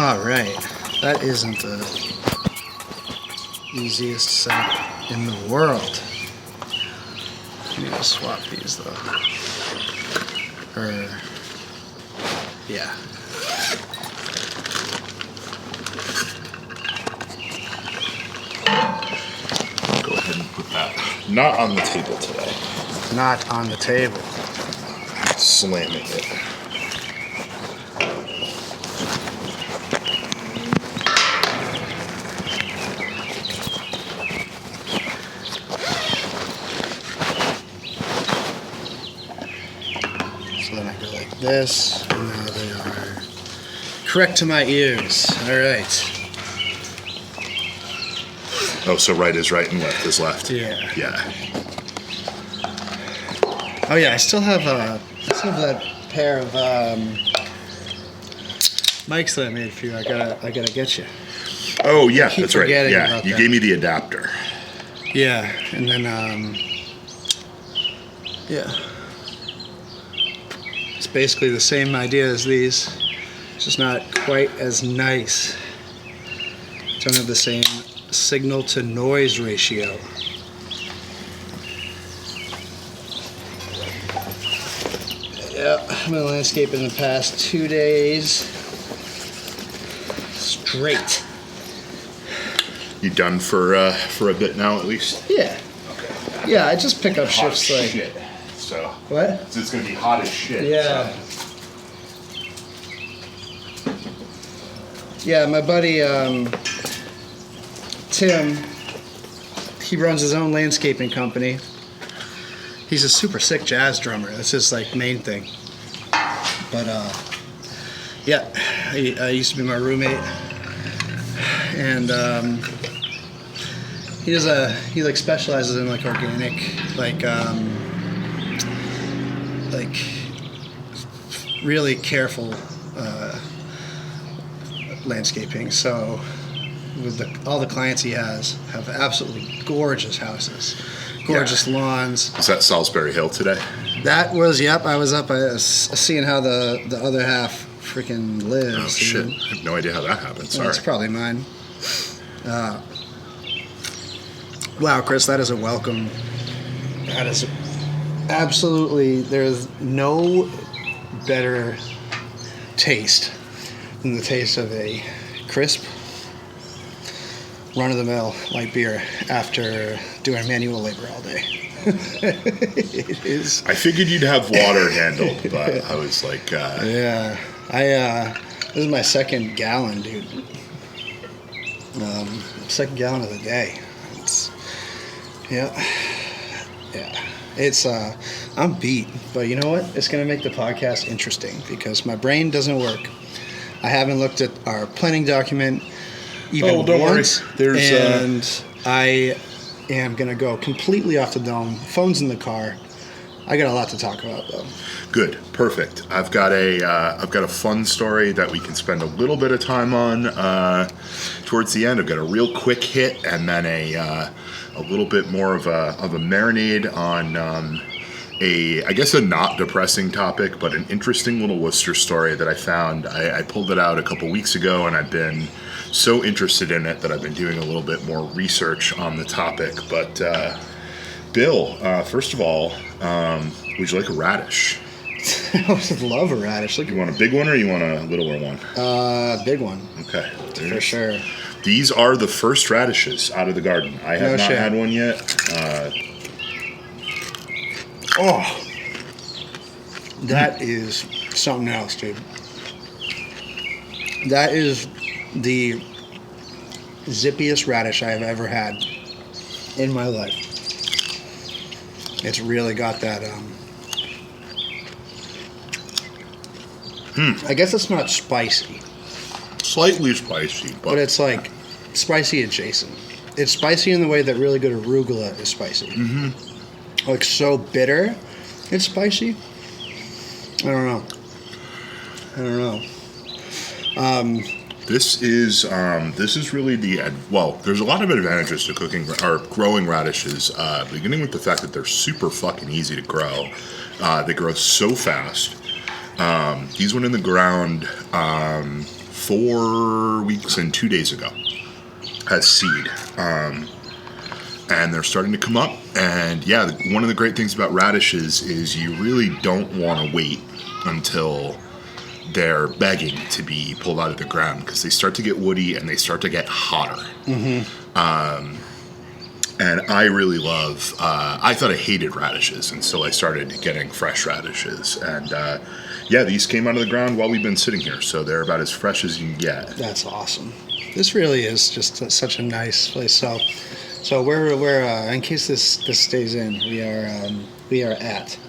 Alright, that isn't the easiest setup in the world. I need to swap these though. Yeah. Go ahead and put that not on the table today. Not on the table. Slamming it. So then I go like this, and now they are correct to my ears. Alright. Oh, so right is right and left is left. Yeah. Yeah. Oh yeah, I still have that pair of mics that I made for you. I gotta get you. Oh yeah, Keep that's right. forgetting Yeah, about you that. gave me the adapter. Yeah, and then yeah, it's basically the same idea as these. It's just not quite as nice. Don't have the same signal to noise ratio. Yeah, I've been landscaping the past 2 days straight. You done for a bit now at least? Yeah. Okay. Yeah, I just pick up Hot shifts as like shit. So what? it's gonna be hot as shit. Yeah. So. Yeah, my buddy Tim, he runs his own landscaping company. He's a super sick jazz drummer. That's his like main thing. But yeah, I used to be my roommate, and he like specializes in like organic, like really careful landscaping. So with all the clients he has have absolutely gorgeous houses, gorgeous lawns. Is that Salisbury Hill today? That was, yep, I was up seeing how the other half freaking lives. Oh shit! I have no idea how that happened. Sorry. It's probably mine. Wow, Chris, that is a welcome. That is absolutely, there's no better taste than the taste of a crisp, run-of-the-mill light beer after doing manual labor all day. It is. I figured you'd have water handled, but I was like, Yeah, this is my second gallon, dude. Second gallon of the day. Yeah. It's I'm beat, but you know what? It's gonna make the podcast interesting because my brain doesn't work. I haven't looked at our planning document even don't once, worry. and I am gonna go completely off the dome. Phone's in the car. I got a lot to talk about though. good, perfect. I've got a fun story that we can spend a little bit of time on towards the end. I've got a real quick hit, and then a little bit more of a marinade on I guess a not depressing topic, but an interesting little Worcester story that I found. I pulled it out a couple weeks ago, and I've been so interested in it that I've been doing a little bit more research on the topic. But Bill, first of all, would you like a radish? I would love a radish. You want a big one or you want a littler one? Big one. Okay. For sure. These are the first radishes out of the garden. I have not had one yet. That is something else, dude. That is the zippiest radish I have ever had in my life. It's really got that, I guess it's not spicy. Slightly spicy, But it's like spicy adjacent. It's spicy in the way that really good arugula is spicy. Mm-hmm. Like so bitter, it's spicy. I don't know. This is really there's a lot of advantages to cooking or growing radishes, beginning with the fact that they're super fucking easy to grow. They grow so fast. These went in the ground 4 weeks and 2 days ago as seed. And they're starting to come up. And yeah, one of the great things about radishes is you really don't want to wait until they're begging to be pulled out of the ground, because they start to get woody and they start to get hotter. And I really love, I thought I hated radishes until I started getting fresh radishes. And yeah, these came out of the ground while we've been sitting here. So they're about as fresh as you can get. That's awesome. This really is just such a nice place. So we're in case this stays in, we are at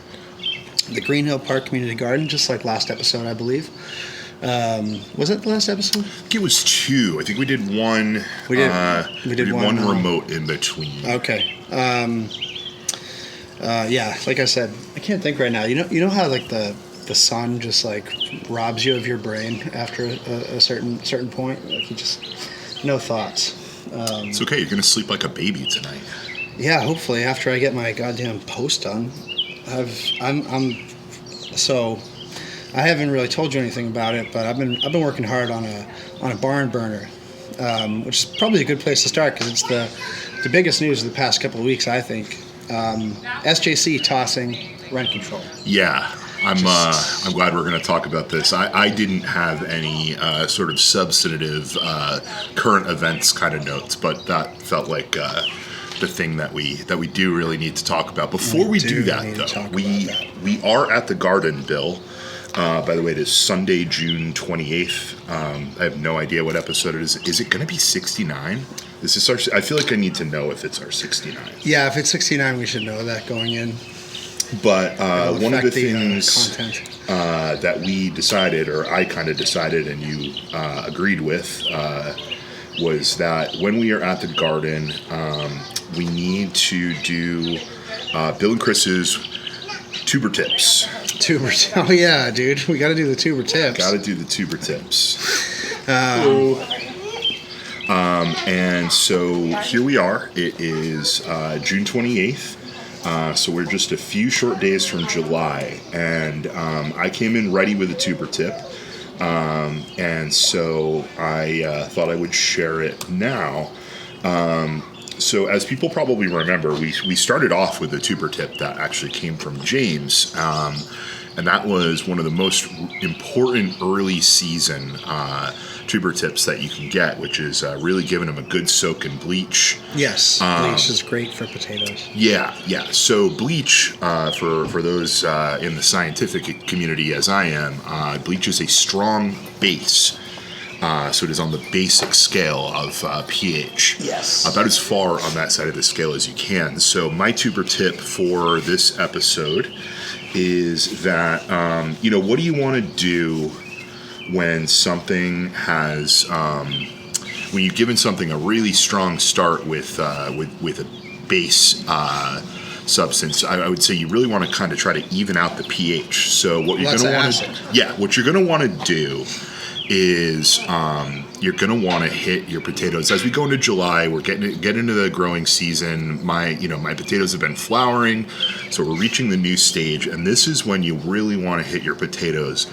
the Green Hill Park Community Garden, just like last episode, I believe. Was it the last episode? I think it was 2. I think we did one. We did one remote in between. Okay. Yeah, like I said, I can't think right now. You know how like the sun just like robs you of your brain after a certain point. Like you just no thoughts. It's okay. You're gonna sleep like a baby tonight. Yeah, hopefully after I get my goddamn post done. So I haven't really told you anything about it, but I've been working hard on a barn burner, which is probably a good place to start because it's the biggest news of the past couple of weeks, I think. SJC tossing rent control. Yeah, I'm glad we're going to talk about this. I didn't have any sort of substantive current events kind of notes, but that felt like the thing that we do really need to talk about. Before we do that, though, we are at the garden, Bill. By the way, it is Sunday, June 28th. I have no idea what episode it is. Is it going to be 69? Is this our? I feel like I need to know if it's our 69. Yeah, if it's 69, we should know that going in. But one of the things that we decided, or I kind of decided, and you agreed with, was that when we are at the garden, we need to do Bill and Chris's tuber tips. Oh yeah, dude, we got to do the tuber tips. Got to do the tuber tips. And so here we are. It is June 28th. So we're just a few short days from July, and I came in ready with a tuber tip, and so I thought I would share it now. So as people probably remember, we started off with a tuber tip that actually came from James, and that was one of the most important early season tuber tips that you can get, which is really giving them a good soak in bleach. Yes, bleach is great for potatoes. Yeah. So bleach, for those in the scientific community as I am, bleach is a strong base. So it is on the basic scale of pH. Yes. About as far on that side of the scale as you can. So my tuber tip for this episode is that, what do you want to do when something has, when you've given something a really strong start with a base substance? I would say you really want to kind of try to even out the pH. So what you're going to want to, what you're going to want to do is you're going to want to hit your potatoes as we go into July. We're get into the growing season. My potatoes have been flowering, so we're reaching the new stage, and this is when you really want to hit your potatoes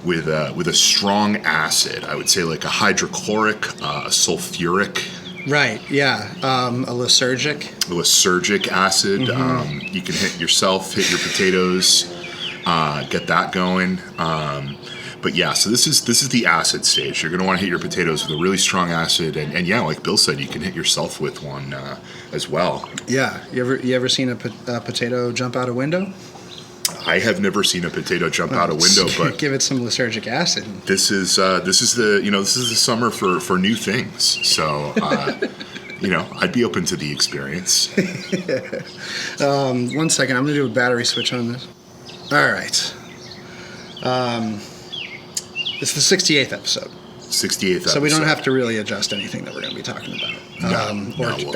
with a strong acid. I would say like a hydrochloric, a sulfuric. Right. Yeah. A lysergic acid. You can hit yourself, hit your potatoes, get that going. But yeah, so this is the acid stage. You're going to want to hit your potatoes with a really strong acid, and yeah, like Bill said, you can hit yourself with one as well. Yeah, you ever seen a potato jump out a window? I have never seen a potato jump out a window, but give it some lysergic acid. This is the summer for new things. So I'd be open to the experience. 1 second, I'm going to do a battery switch on this. All right. It's the 68th episode. 68th episode. So we don't have to really adjust anything that we're going to be talking about.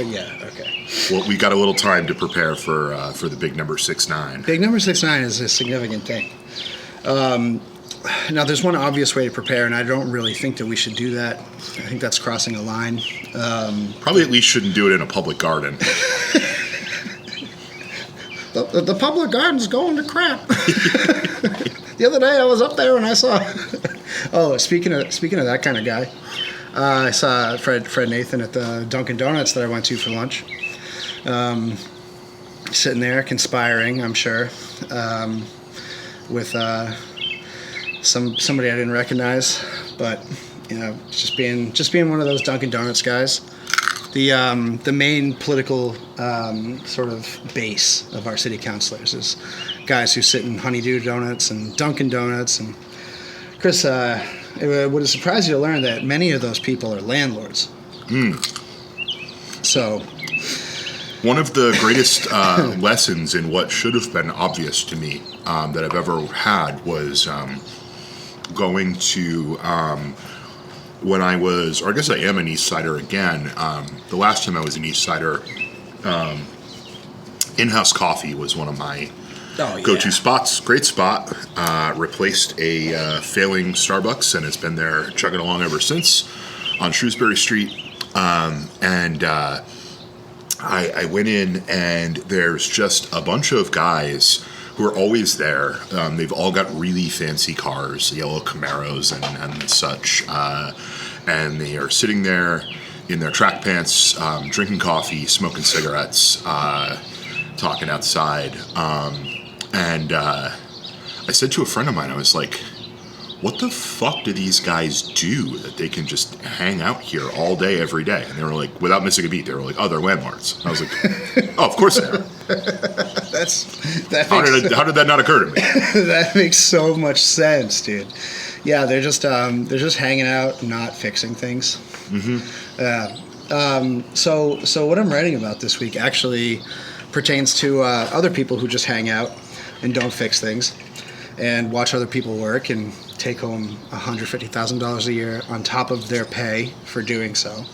Yeah, okay. Well, we got a little time to prepare for the big number 69. Big number 69 is a significant thing. Now, there's one obvious way to prepare, and I don't really think that we should do that. I think that's crossing a line. Probably at least shouldn't do it in a public garden. The public garden's going to crap. The other day I was up there and I saw Oh, speaking of that kind of guy, I saw Fred Nathan at the Dunkin' Donuts that I went to for lunch. Sitting there conspiring, I'm sure, with somebody I didn't recognize, but just being one of those Dunkin' Donuts guys. The main political sort of base of our city councilors is guys who sit in Honeydew Donuts and Dunkin' Donuts. And Chris, it would surprise you to learn that many of those people are landlords. So, one of the greatest lessons in what should have been obvious to me that I've ever had was going to, when I was, or I guess I am an East Sider again. The last time I was an East Sider, In-House Coffee was one of my go-to spots. Great spot. Replaced a failing Starbucks and has been there chugging along ever since on Shrewsbury Street. I went in, and there's just a bunch of guys who are always there. They've all got really fancy cars, yellow Camaros and such. And they are sitting there in their track pants, drinking coffee, smoking cigarettes, talking outside. I said to a friend of mine, I was like, what the fuck do these guys do that they can just hang out here all day, every day? And they were like, without missing a beat, they were like, oh, they're landlords. I was like, oh, of course they are. How did that not occur to me? That makes so much sense, dude. Yeah, they're just hanging out, not fixing things. So what I'm writing about this week actually pertains to other people who just hang out and don't fix things and watch other people work and take home $150,000 a year on top of their pay for doing so.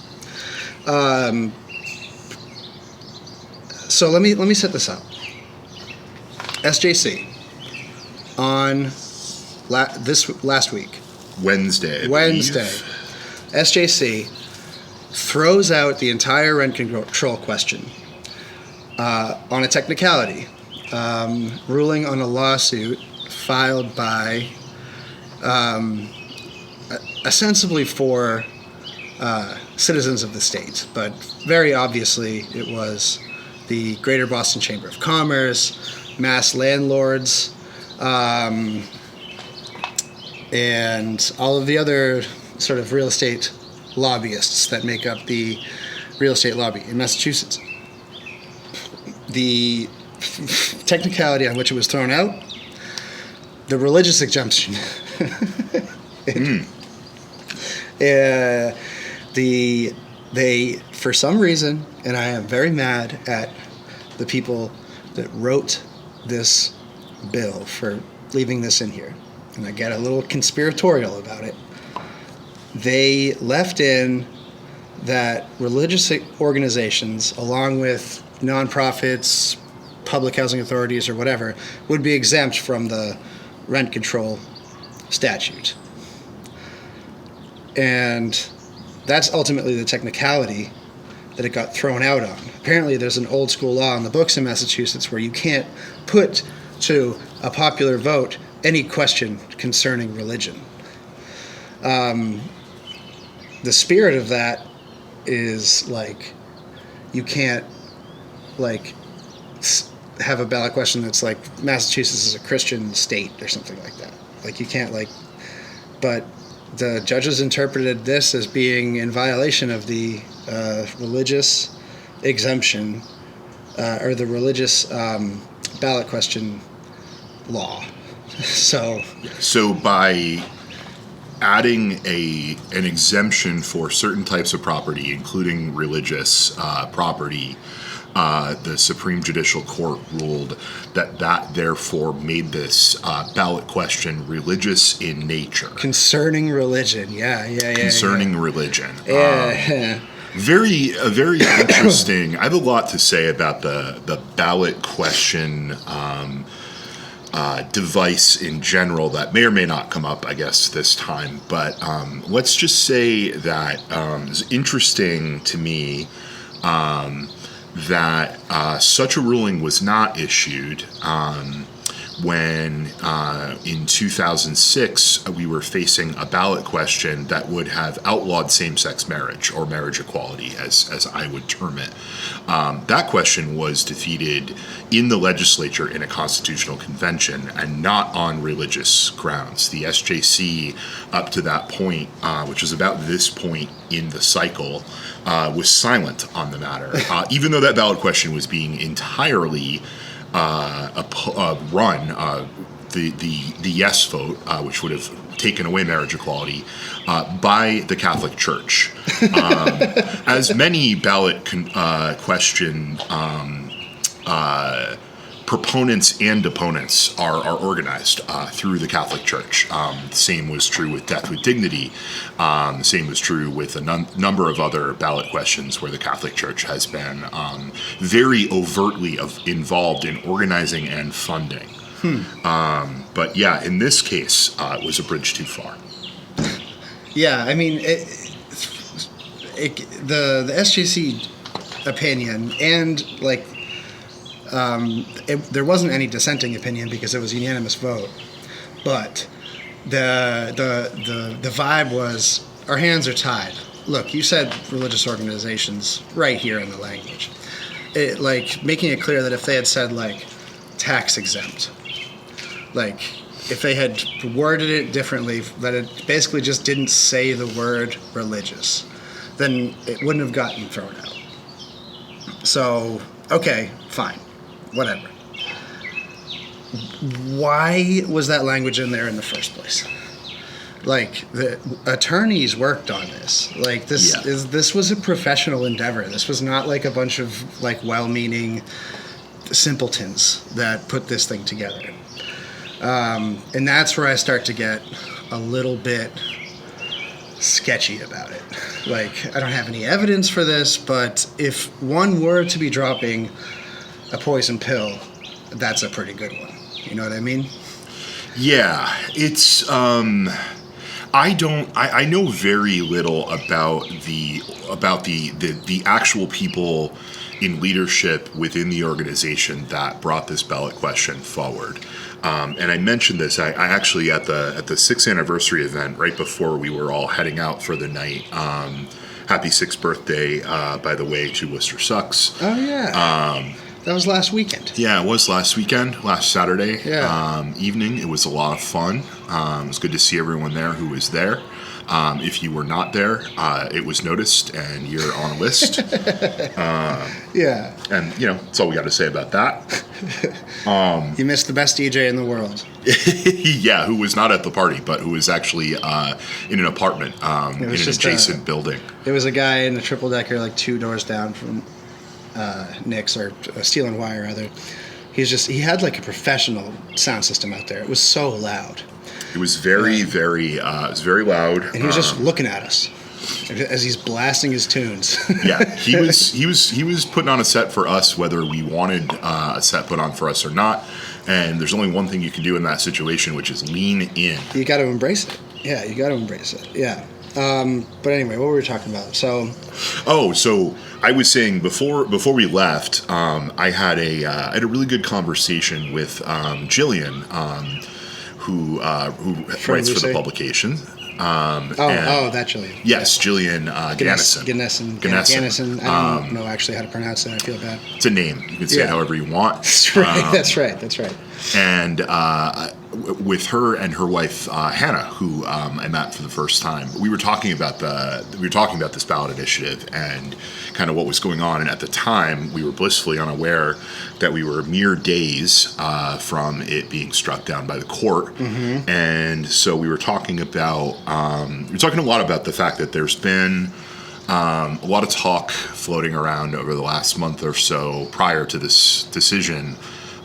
So let me set this up. SJC on this last week, Wednesday, SJC throws out the entire rent control question on a technicality, ruling on a lawsuit filed by ostensibly for citizens of the state, but very obviously it was the Greater Boston Chamber of Commerce, mass landlords, and all of the other sort of real estate lobbyists that make up the real estate lobby in Massachusetts. The technicality on which it was thrown out, the religious exemption. They, for some reason, and I am very mad at the people that wrote this bill for leaving this in here, and I get a little conspiratorial about it. They left in that religious organizations, along with nonprofits, public housing authorities, or whatever, would be exempt from the rent control statute. And that's ultimately the technicality that it got thrown out on. Apparently there's an old school law in the books in Massachusetts where you can't put to a popular vote any question concerning religion. The spirit of that is like, you can't like have a ballot question that's like Massachusetts is a Christian state or something like that. Like you can't like, but the judges interpreted this as being in violation of the religious exemption or the religious ballot question law. So by adding an exemption for certain types of property, including religious property, the Supreme Judicial Court ruled that therefore made this ballot question religious in nature. Concerning religion, Concerning religion. Yeah. Very interesting. I have a lot to say about the ballot question device in general that may or may not come up, I guess, this time. But let's just say that it's interesting to me that such a ruling was not issued when in 2006 we were facing a ballot question that would have outlawed same-sex marriage, or marriage equality, as I would term it. That question was defeated in the legislature in a constitutional convention, and not on religious grounds. The SJC, up to that point, which was about this point in the cycle, was silent on the matter, even though that ballot question was being entirely run, the yes vote, which would have taken away marriage equality, by the Catholic Church. As many ballot question proponents and opponents are organized through the Catholic Church. The same was true with death with dignity. The same was true with a number of other ballot questions where the Catholic Church has been very overtly involved in organizing and funding. But yeah, in this case, it was a bridge too far. Yeah, I mean, the SJC opinion, and like, there wasn't any dissenting opinion because it was a unanimous vote, but the vibe was, our hands are tied. Look, you said religious organizations right here in the language, like making it clear that if they had said like tax exempt, like if they had worded it differently, that it basically just didn't say the word religious, then it wouldn't have gotten thrown out. So, okay, fine. Whatever. Why was that language in there in the first place? Like, the attorneys worked on this. Like, this was a professional endeavor. This was not like a bunch of like well-meaning simpletons that put this thing together. And that's where I start to get a little bit sketchy about it. Like, I don't have any evidence for this, but if one were to be dropping a poison pill, that's a pretty good one. You know what I mean? Yeah, it's I know very little about the actual people in leadership within the organization that brought this ballot question forward. And I mentioned this. I actually at the 6th anniversary event right before we were all heading out for the night. Happy 6th birthday, by the way, to Worcester Sucks. Oh yeah. That was last weekend. Yeah, it was last weekend, last Saturday evening. It was a lot of fun. It was good to see everyone there who was there. If you were not there, it was noticed and you're on a list. Yeah. And, you know, that's all we got to say about that. You missed the best DJ in the world. Yeah, who was not at the party, but who was actually in an apartment in an adjacent building. It was a guy in a triple-decker, like 2 doors down from Nick's, or Steel and Wire, rather. He had like a professional sound system out there. It was so loud. It was very, it was very loud. And he was just looking at us as he's blasting his tunes. Yeah, he was putting on a set for us, whether we wanted a set put on for us or not. And there's only one thing you can do in that situation, which is lean in. You got to embrace it. Yeah, you got to embrace it. Yeah. But anyway, what were we talking about? So I was saying before we left, I had a really good conversation with Jillian, who writes for the publication. That Jillian. Yes, Jillian Gannison. I don't know actually how to pronounce it. I feel bad. It's a name. You can say it however you want. That's right. That's right. And with her and her wife Hannah, who I met for the first time, we were talking about this ballot initiative and kind of what was going on. And at the time, we were blissfully unaware that we were mere days from it being struck down by the court. Mm-hmm. And so we were talking about a lot about the fact that there's been a lot of talk floating around over the last month or so prior to this decision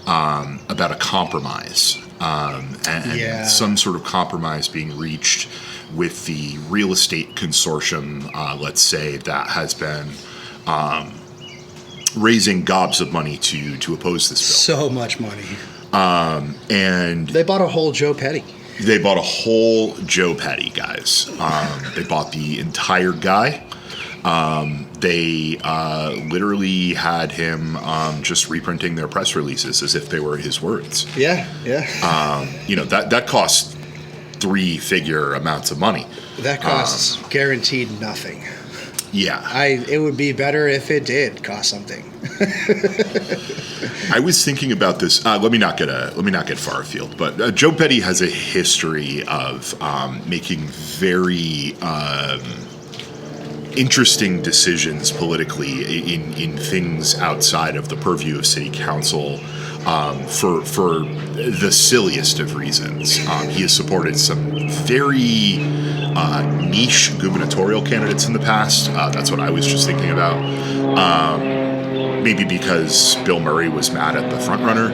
about a compromise and some sort of compromise being reached with the real estate consortium, let's say, that has been raising gobs of money to oppose this bill. So much money. And they bought a whole Joe Petty. They bought a whole Joe Petty, guys. They bought the entire guy. They literally had him just reprinting their press releases as if they were his words. Yeah. That costs 3-figure amounts of money. That costs guaranteed nothing. Yeah. It would be better if it did cost something. I was thinking about this. Let me not get far afield, but Joe Petty has a history of making very interesting decisions politically in things outside of the purview of city council for the silliest of reasons. He has supported some very niche gubernatorial candidates in the past. That's what I was just thinking about. Maybe because Bill Murray was mad at the frontrunner.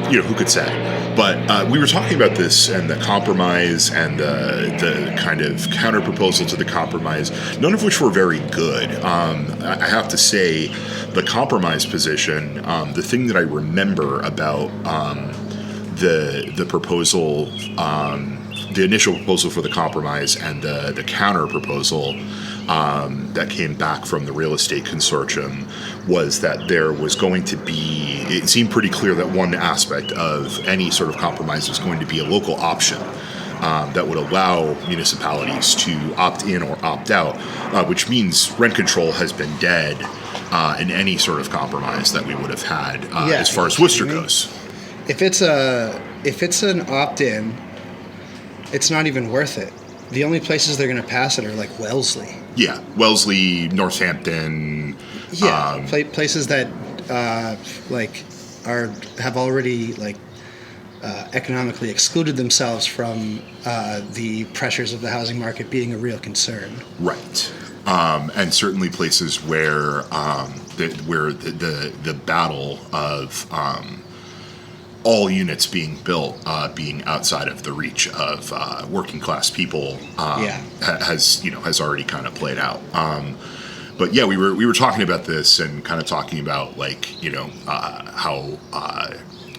Who could say? But we were talking about this and the compromise and the kind of counter proposal to the compromise, none of which were very good. I have to say, the compromise position, the thing that I remember about the proposal, the initial proposal for the compromise and the counter proposal that came back from the real estate consortium was that there was going to be, it seemed pretty clear that one aspect of any sort of compromise was going to be a local option that would allow municipalities to opt in or opt out, which means rent control has been dead in any sort of compromise that we would have had as far as Worcester goes. If it's an opt-in, it's not even worth it. The only places they're going to pass it are like Wellesley. Yeah, Wellesley, Northampton. Yeah, places that have already economically excluded themselves from the pressures of the housing market being a real concern. Right, and certainly places where the battle of all units being built being outside of the reach of working class people has already kind of played out. But yeah, we were talking about this and kind of talking about how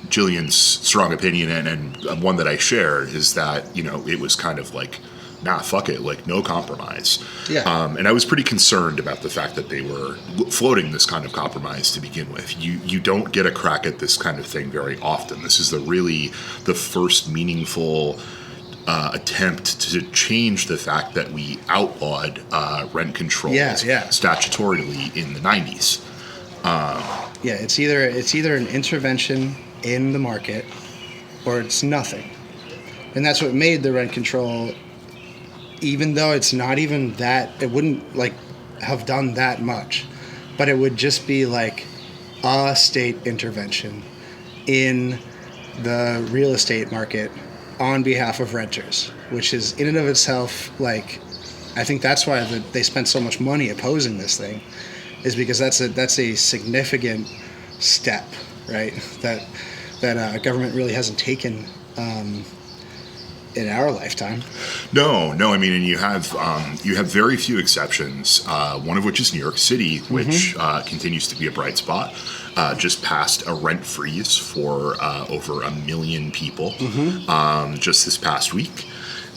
Jillian's strong opinion and one that I share is that it was kind of like, nah, fuck it, like no compromise. Yeah. And I was pretty concerned about the fact that they were floating this kind of compromise to begin with. You don't get a crack at this kind of thing very often. This is the first meaningful attempt to change the fact that we outlawed rent control statutorily in the 90s. It's either an intervention in the market or it's nothing. And that's what made the rent control, even though it's not even that, it wouldn't have done that much, but it would just be like a state intervention in the real estate market on behalf of renters, which is in and of itself, I think that's why they spent so much money opposing this thing, is because that's a significant step, right? That government really hasn't taken in our lifetime. No. I mean, and you have very few exceptions. One of which is New York City, which continues to be a bright spot. Just passed a rent freeze for over 1 million people just this past week.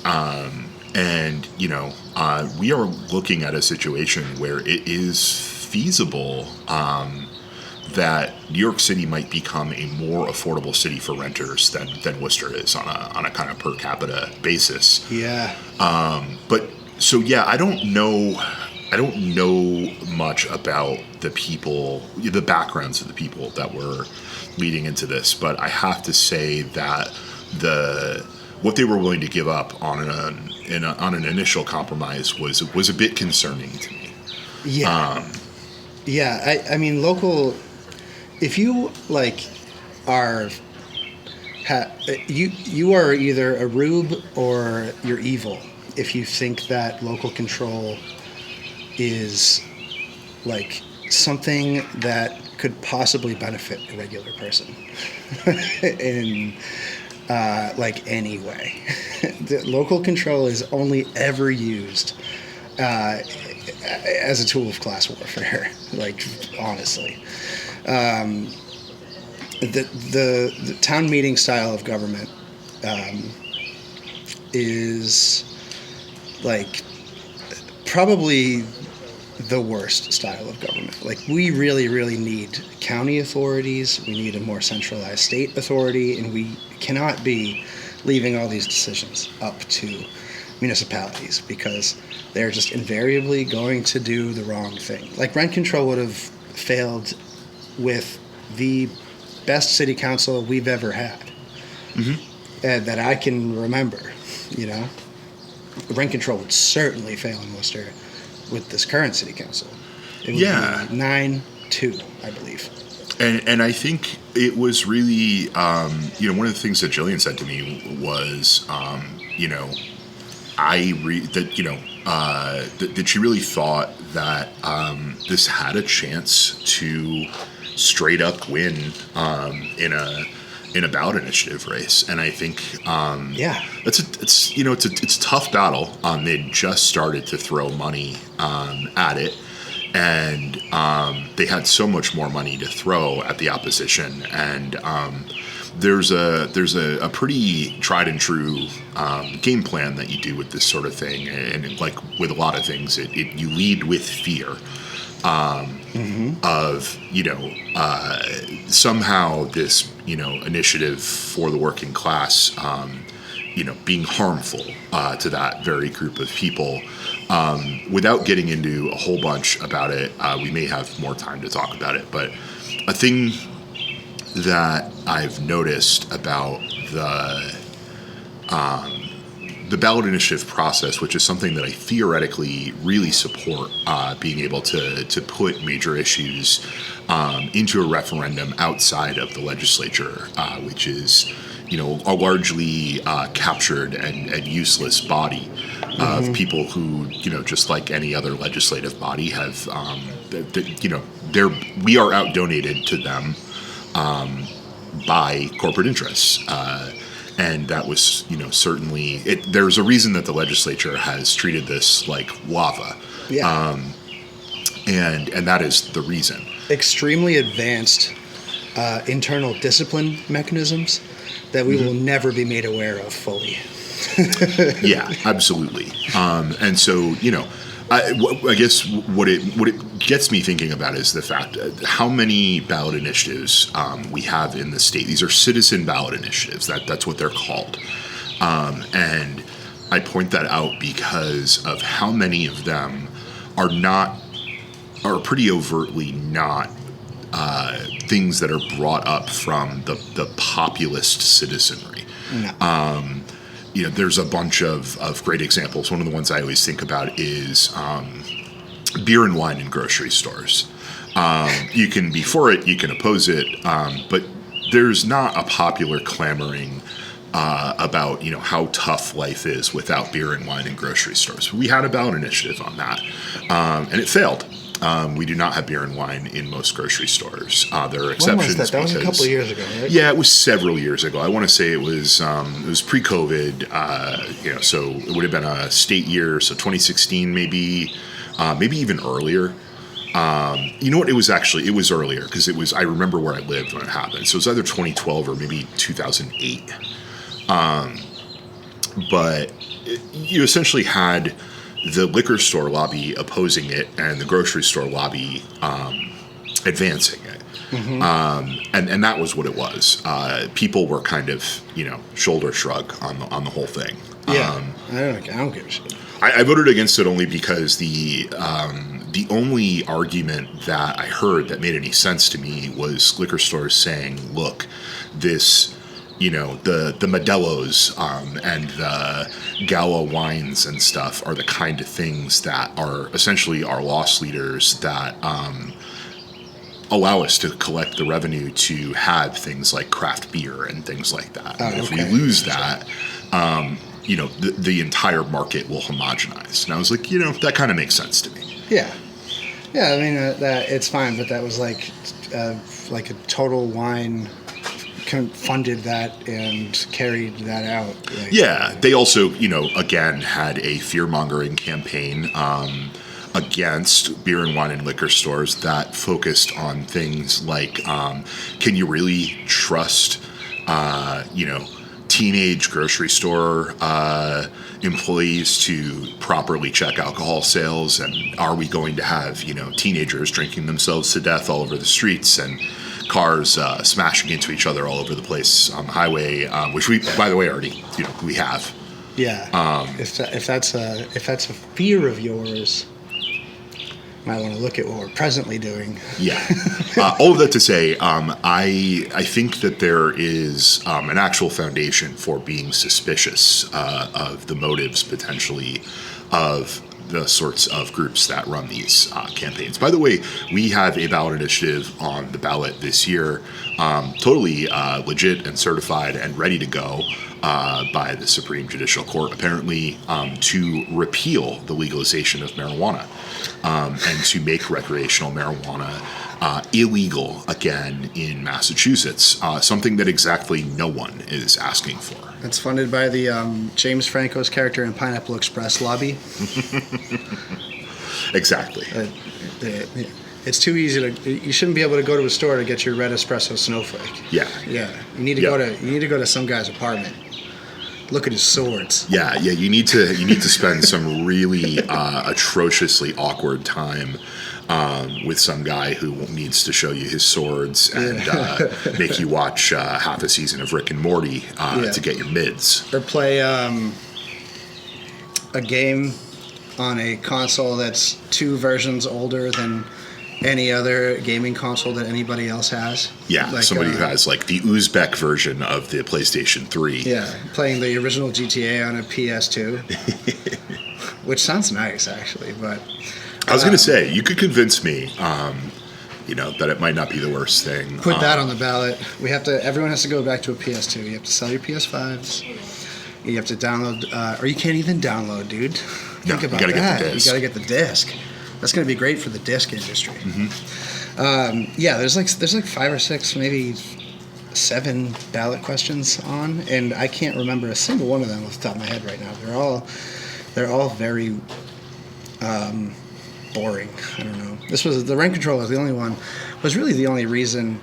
And we are looking at a situation where it is feasible that New York City might become a more affordable city for renters than Worcester is on a kind of per capita basis. Yeah. I don't know much about the backgrounds of the people that were leading into this, but I have to say that what they were willing to give up on an initial compromise was a bit concerning to me. Yeah. I mean, local. If you are, you are either a rube or you're evil if you think that local control is something that could possibly benefit a regular person in any way. The local control is only ever used as a tool of class warfare, honestly. The town meeting style of government is probably the worst style of government. Like, we really, really need county authorities. We need a more centralized state authority, and we cannot be leaving all these decisions up to municipalities, because they're just invariably going to do the wrong thing. Like, rent control would have failed with the best city council we've ever had, that I can remember. Rent control would certainly fail in Worcester with this current city council. It would be 9-2, I believe. And I think it was really, one of the things that Jillian said to me was, that she really thought that this had a chance to straight up win in a ballot initiative race. And I think it's a tough battle. They just started to throw money at it, and they had so much more money to throw at the opposition. And there's a pretty tried and true game plan that you do with this sort of thing, and like with a lot of things, you lead with fear of somehow this initiative for the working class being harmful to that very group of people. Without getting into a whole bunch about it, we may have more time to talk about it, but a thing that I've noticed about the ballot initiative process, which is something that I theoretically really support, being able to put major issues into a referendum outside of the legislature, which is a largely captured and useless body of people who, just like any other legislative body, have we are outdonated to them by corporate interests. And that was, certainly, there's a reason that the legislature has treated this like lava. Yeah. And that is the reason. Extremely advanced internal discipline mechanisms that we will never be made aware of fully. Yeah, absolutely. And so, I guess what it gets me thinking about is the fact how many ballot initiatives we have in the state. These are citizen ballot initiatives. That's what they're called. And I point that out because of how many of them are pretty overtly not things that are brought up from the populist citizenry. No. There's a bunch of great examples. One of the ones I always think about is beer and wine in grocery stores. You can be for it, you can oppose it, but there's not a popular clamoring about how tough life is without beer and wine in grocery stores. We had a ballot initiative on that, and it failed. We do not have beer and wine in most grocery stores. There are exceptions. When was that? That was a couple of years ago, right? Yeah, it was several years ago. I want to say it was pre-COVID. So it would have been a state year, so 2016 maybe even earlier. You know what? It was earlier because I remember where I lived when it happened. So it was either 2012 or maybe 2008. But you essentially had the liquor store lobby opposing it and the grocery store lobby advancing it. And that was what it was. People were kind of, shoulder shrug on the whole thing. Yeah, I don't give a shit. I voted against it only because the only argument that I heard that made any sense to me was liquor stores saying, look, this, the Modelo's and the Gala wines and stuff are the kind of things that are essentially our loss leaders that allow us to collect the revenue to have things like craft beer and things like that. Oh, and if okay. we lose that, the entire market will homogenize. And I was like, that kind of makes sense to me. Yeah. Yeah, I mean, that it's fine, but that was like a Total Wine funded that and carried that out. Yeah, they also, again, had a fear-mongering campaign against beer and wine and liquor stores that focused on things like, can you really trust, teenage grocery store employees to properly check alcohol sales, and are we going to have teenagers drinking themselves to death all over the streets and cars smashing into each other all over the place on the highway, which we, by the way, already we have. Yeah. If that's a fear of yours, might want to look at what we're presently doing. Yeah. All of that to say, I think that there is an actual foundation for being suspicious of the motives potentially of the sorts of groups that run these campaigns. By the way, we have a ballot initiative on the ballot this year, totally legit and certified and ready to go by the Supreme Judicial Court, apparently, to repeal the legalization of marijuana and to make recreational marijuana illegal again in Massachusetts, something that exactly no one is asking for. It's funded by the James Franco's character in Pineapple Express lobby. Exactly. It's too easy to. You shouldn't be able to go to a store to get your red espresso snowflake. Yeah. Yeah. You need to go to. You need to go to some guy's apartment. Look at his swords. Yeah. You need to spend some really atrociously awkward time with some guy who needs to show you his swords and make you watch half a season of Rick and Morty to get your mids. Or play a game on a console that's 2 versions older than any other gaming console that anybody else has. Yeah, like, somebody who has like the Uzbek version of the PlayStation 3. Yeah, playing the original GTA on a PS2, which sounds nice actually, but... I was going to say, you could convince me, that it might not be the worst thing. Put that on the ballot. Everyone has to go back to a PS2. You have to sell your PS5s. You have to download, or you can't even download, dude. Think about you gotta that. get the disc. You gotta get the disc. That's gonna be great for the disc industry. Mm-hmm. There's like 5 or 6, maybe 7 ballot questions on, and I can't remember a single one of them off the top of my head right now. They're all very boring. I don't know. The rent control was the only one. Was really the only reason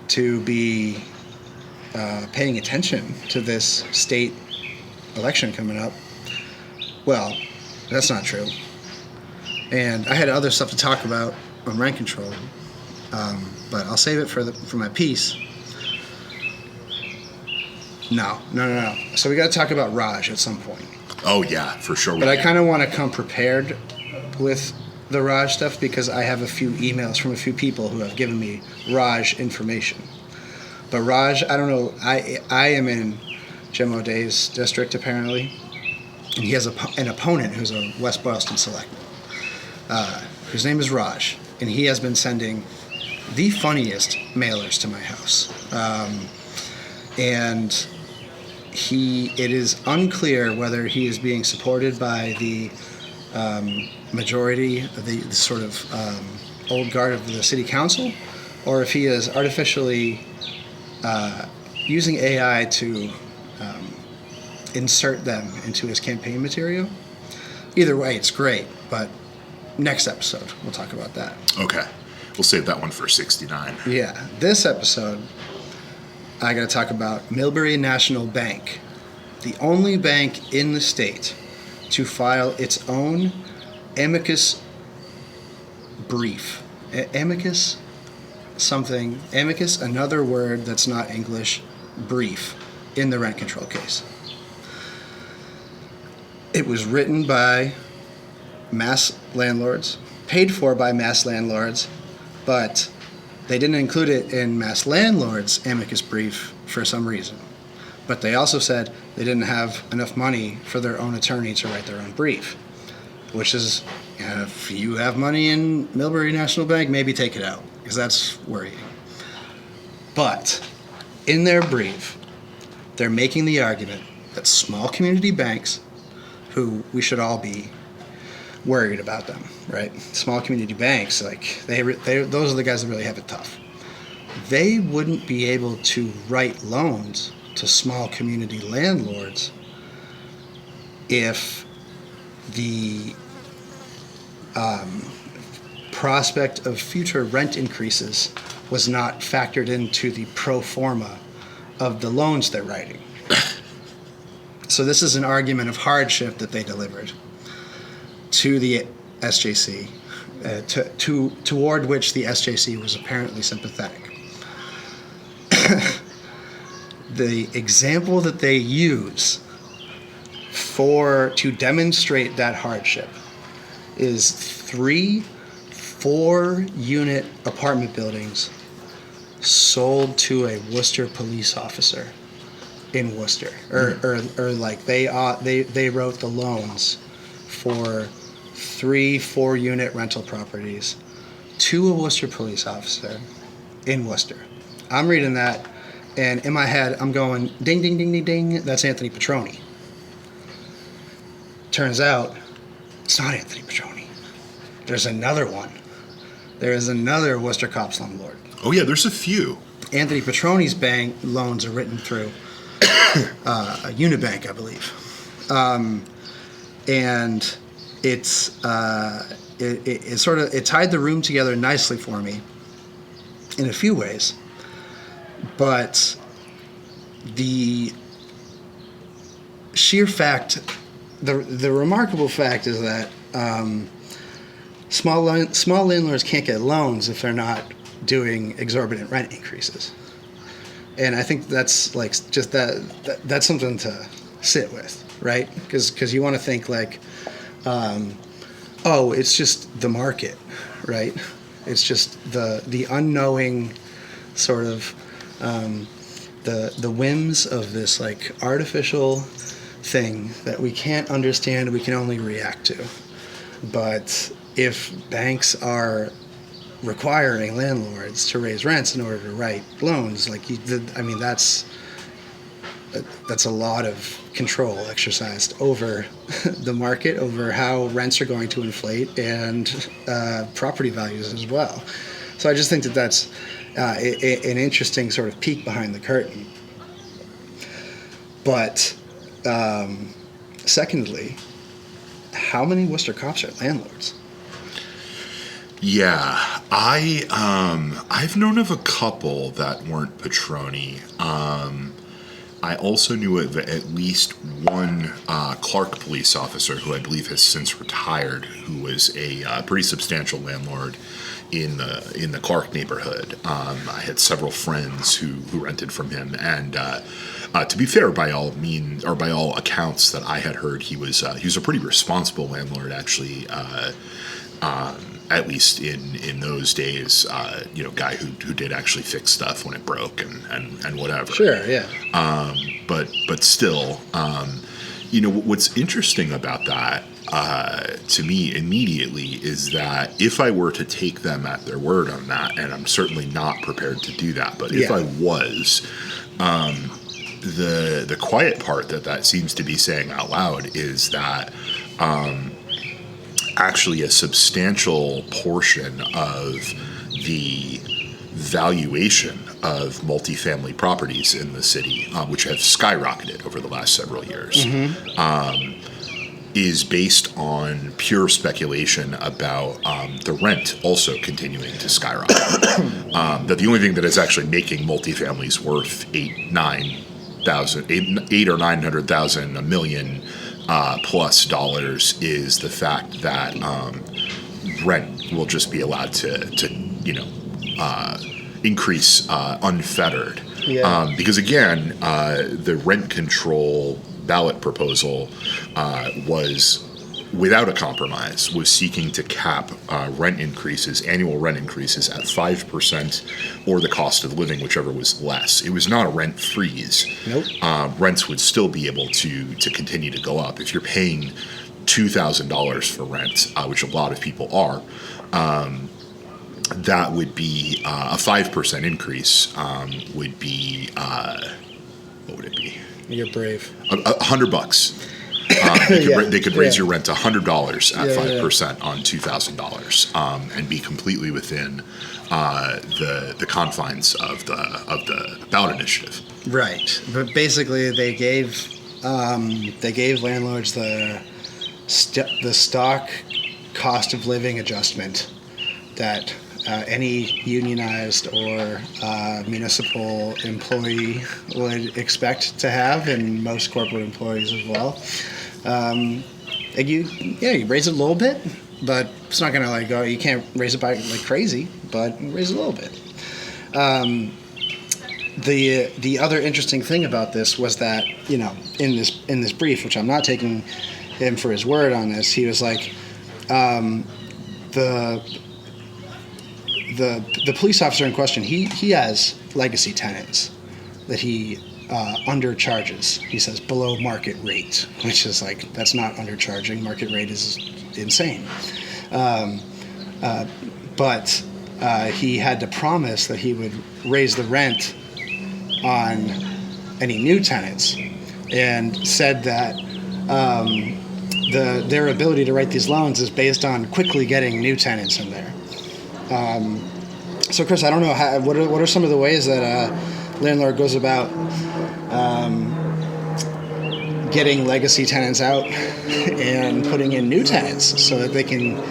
to be paying attention to this state election coming up. Well, that's not true. And I had other stuff to talk about on rent control, but I'll save it for my piece. No. So we got to talk about Raj at some point. Oh yeah, for sure. But I kind of want to come prepared with the Raj stuff because I have a few emails from a few people who have given me Raj information. But Raj, I don't know. I am in Jim O'Day's district apparently, and he has an opponent who's a West Boylston selectman, whose name is Raj, and he has been sending the funniest mailers to my house, and it is unclear whether he is being supported by the majority, the sort of old guard of the city council, or if he is artificially using AI to insert them into his campaign material. Either way, it's great, but next episode, we'll talk about that. Okay. We'll save that one for 69. Yeah. This episode, I got to talk about Millbury National Bank, the only bank in the state to file its own amicus brief. Amicus something. Amicus, another word that's not English, brief, in the rent control case. It was written by mass landlords, paid for by mass landlords, but they didn't include it in mass landlords' amicus brief for some reason. But they also said they didn't have enough money for their own attorney to write their own brief, which is, if you have money in Millbury National Bank, maybe take it out, because that's worrying. But in their brief, they're making the argument that small community banks, who we should all be worried about them, right? Small community banks, like those are the guys that really have it tough. They wouldn't be able to write loans to small community landlords if the prospect of future rent increases was not factored into the pro forma of the loans they're writing. So this is an argument of hardship that they delivered to the SJC, toward which the SJC was apparently sympathetic. The example that they use to demonstrate that hardship is 3 4-unit apartment buildings sold to a Worcester police officer in Worcester, or like they wrote the loans for 3 4-unit rental properties to a Worcester police officer in Worcester. I'm reading that, and in my head I'm going ding ding ding ding ding. That's Anthony Petroni. Turns out it's not Anthony Petroni. There's another one. There is another Worcester cop slumlord. Oh yeah, there's a few. Anthony Petroni's bank loans are written through a Unibank, I believe, and it tied the room together nicely for me in a few ways, but the sheer fact, the remarkable fact is that small landlords can't get loans if they're not doing exorbitant rent increases. And I think that's like just that's something to sit with, right? Because you want to think like, oh, it's just the market, right? It's just the unknowing sort of the whims of this like artificial thing that we can't understand, we can only react to. But if banks are requiring landlords to raise rents in order to write loans, like that's a lot of control exercised over the market, over how rents are going to inflate, and property values as well. So I just think that that's an interesting sort of peek behind the curtain. But secondly, how many Worcester cops are landlords? Yeah, I've known of a couple that weren't Petroni. I also knew of at least one Clark police officer who I believe has since retired, who was a pretty substantial landlord in the Clark neighborhood. I had several friends who rented from him, and to be fair, by all means, or by all accounts that I had heard, he was a pretty responsible landlord, actually. At least in those days, guy who did actually fix stuff when it broke and whatever. Sure, yeah. But still, what's interesting about that to me immediately is that if I were to take them at their word on that, and I'm certainly not prepared to do that, but if I was, the quiet part that seems to be saying out loud is that actually a substantial portion of the valuation of multifamily properties in the city, which have skyrocketed over the last several years, is based on pure speculation about the rent also continuing to skyrocket. That the only thing that is actually making multifamilies worth $800,000, $900,000, $1 million plus dollars is the fact that rent will just be allowed to increase unfettered. Yeah. Because again, the rent control ballot proposal was, without a compromise, was seeking to cap annual rent increases at 5% or the cost of living, whichever was less. It was not a rent freeze. Nope. Rents would still be able to continue to go up. If you're paying $2,000 for rent, which a lot of people are, that would be a 5% increase. Would be what would it be? You're brave. $100. They could raise your rent to $100 at 5% on $2,000, and be completely within the confines of the ballot initiative. Right, but basically they gave landlords the stock cost of living adjustment that any unionized or municipal employee would expect to have, and most corporate employees as well. And you raise it a little bit, but it's not gonna like go. You can't raise it by like crazy, but raise it a little bit. The other interesting thing about this was that, you know, in this brief, which I'm not taking him for his word on this, he was like, the police officer in question, he has legacy tenants that he undercharges. He says below market rate, which is like, that's not undercharging. Market rate is insane. But he had to promise that he would raise the rent on any new tenants, and said that their ability to write these loans is based on quickly getting new tenants in there. So, Chris, I don't know what are some of the ways that a landlord goes about getting legacy tenants out and putting in new tenants so that they can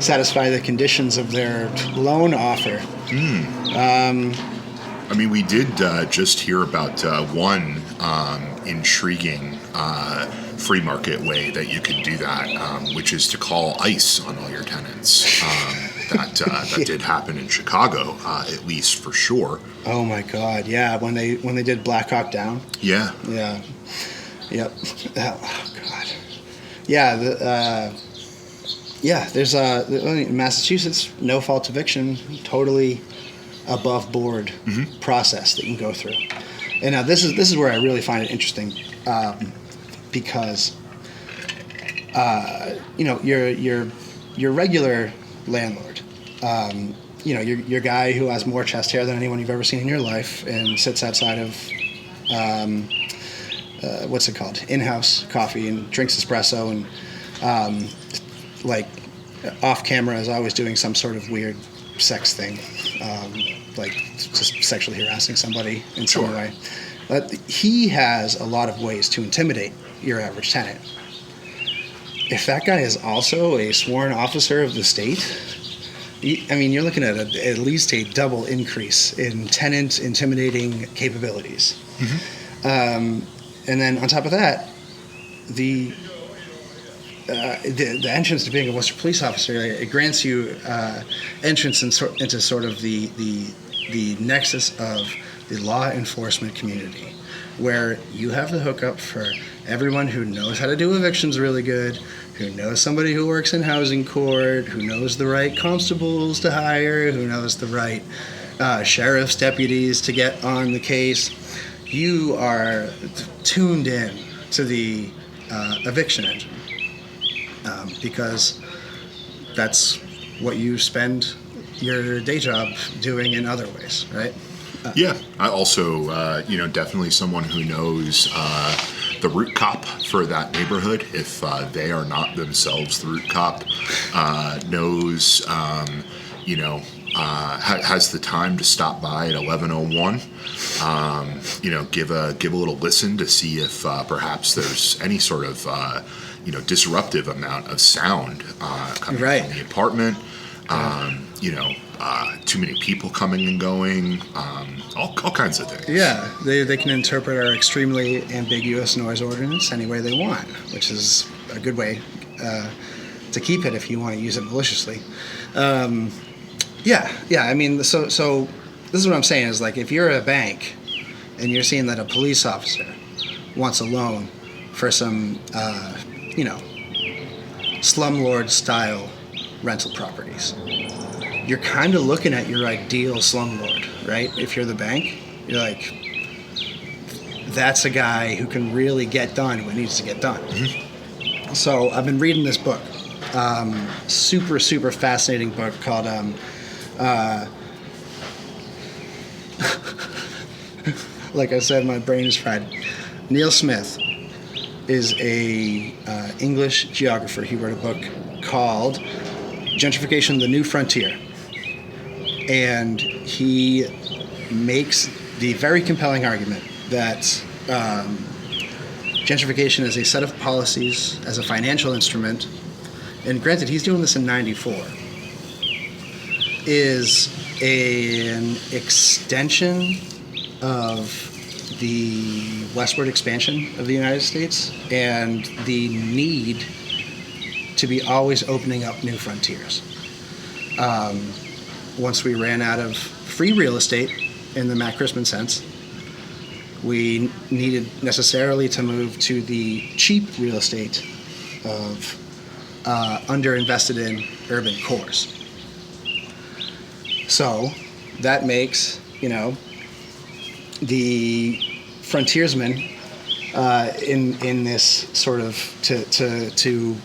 satisfy the conditions of their loan offer. I mean, we did just hear about one intriguing free market way that you could do that, which is to call ICE on all your tenants. That did happen in Chicago, at least for sure. Oh my God! Yeah, when they did Black Hawk Down. Yeah. Yeah. Yep. Oh God. Yeah. There's in Massachusetts, no fault eviction, totally above board process that you can go through. And now this is where I really find it interesting, because you know, your regular landlord, you know, your guy who has more chest hair than anyone you've ever seen in your life and sits outside of what's it called, in-house coffee, and drinks espresso, and like off camera is always doing some sort of weird sex thing, like just sexually harassing somebody in some way. But he has a lot of ways to intimidate your average tenant. If that guy is also a sworn officer of the state, I mean, you're looking at at least a double increase in tenant intimidating capabilities. And then on top of that, the entrance to being a Worcester police officer, it grants you entrance into sort of the nexus of the law enforcement community, where you have the hookup for everyone who knows how to do evictions really good, who knows somebody who works in housing court, who knows the right constables to hire, who knows the right sheriff's deputies to get on the case. You are tuned in to the eviction engine, because that's what you spend your day job doing in other ways, right? Yeah, I also, definitely someone who knows the root cop for that neighborhood, if they are not themselves the root cop, knows, has the time to stop by at 11:01, give a little listen to see if perhaps there's any sort of, disruptive amount of sound coming from the apartment. Too many people coming and going, all kinds of things. Yeah, they can interpret our extremely ambiguous noise ordinance any way they want, which is a good way to keep it if you want to use it maliciously. I mean, so this is what I'm saying is, like, if you're a bank and you're seeing that a police officer wants a loan for some, slumlord style rental properties, you're kind of looking at your ideal slumlord, right? If you're the bank, you're like, that's a guy who can really get done what needs to get done. So I've been reading this book, super, super fascinating book called, like I said, my brain is fried. Neil Smith is a English geographer. He wrote a book called Gentrification: The New Frontier. And he makes the very compelling argument that gentrification is a set of policies as a financial instrument. And granted, he's doing this in '94. is an extension of the westward expansion of the United States and the need to be always opening up new frontiers. Once we ran out of free real estate in the Matt Crispin sense, we needed necessarily to move to the cheap real estate of underinvested in urban cores. So that makes, the frontiersman in this sort of to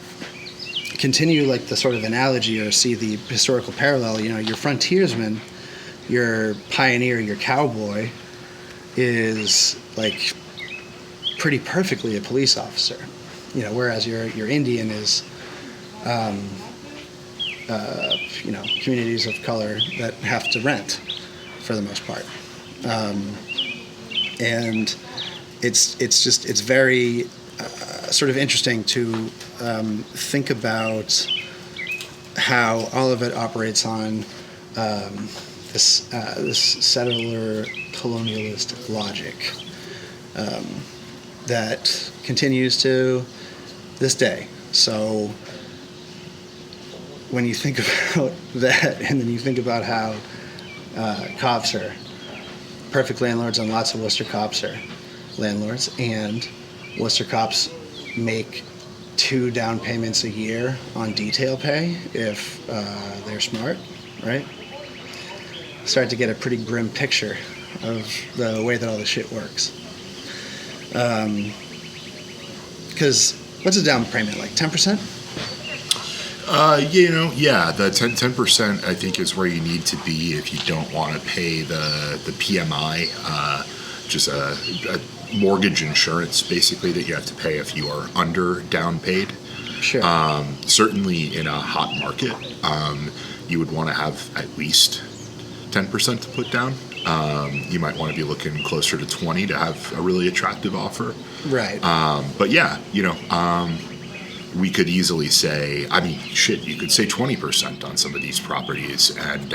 continue like the sort of analogy or see the historical parallel. Your frontiersman, your pioneer, your cowboy is like pretty perfectly a police officer. Whereas your Indian is communities of color that have to rent for the most part. And it's very sort of interesting to think about how all of it operates on this settler colonialist logic that continues to this day. So when you think about that, and then you think about how cops are perfect landlords and lots of Worcester cops are landlords, and Worcester cops make 2 down payments a year on detail pay if they're smart, right? Start to get a pretty grim picture of the way that all this shit works. Because what's a down payment, like 10%? The 10% I think is where you need to be if you don't want to pay the PMI, just a mortgage insurance basically that you have to pay if you are under down paid. Sure. Certainly in a hot market, you would want to have at least 10% to put down. You might want to be looking closer to 20 to have a really attractive offer. Right. But yeah, we could easily say, you could say 20% on some of these properties, and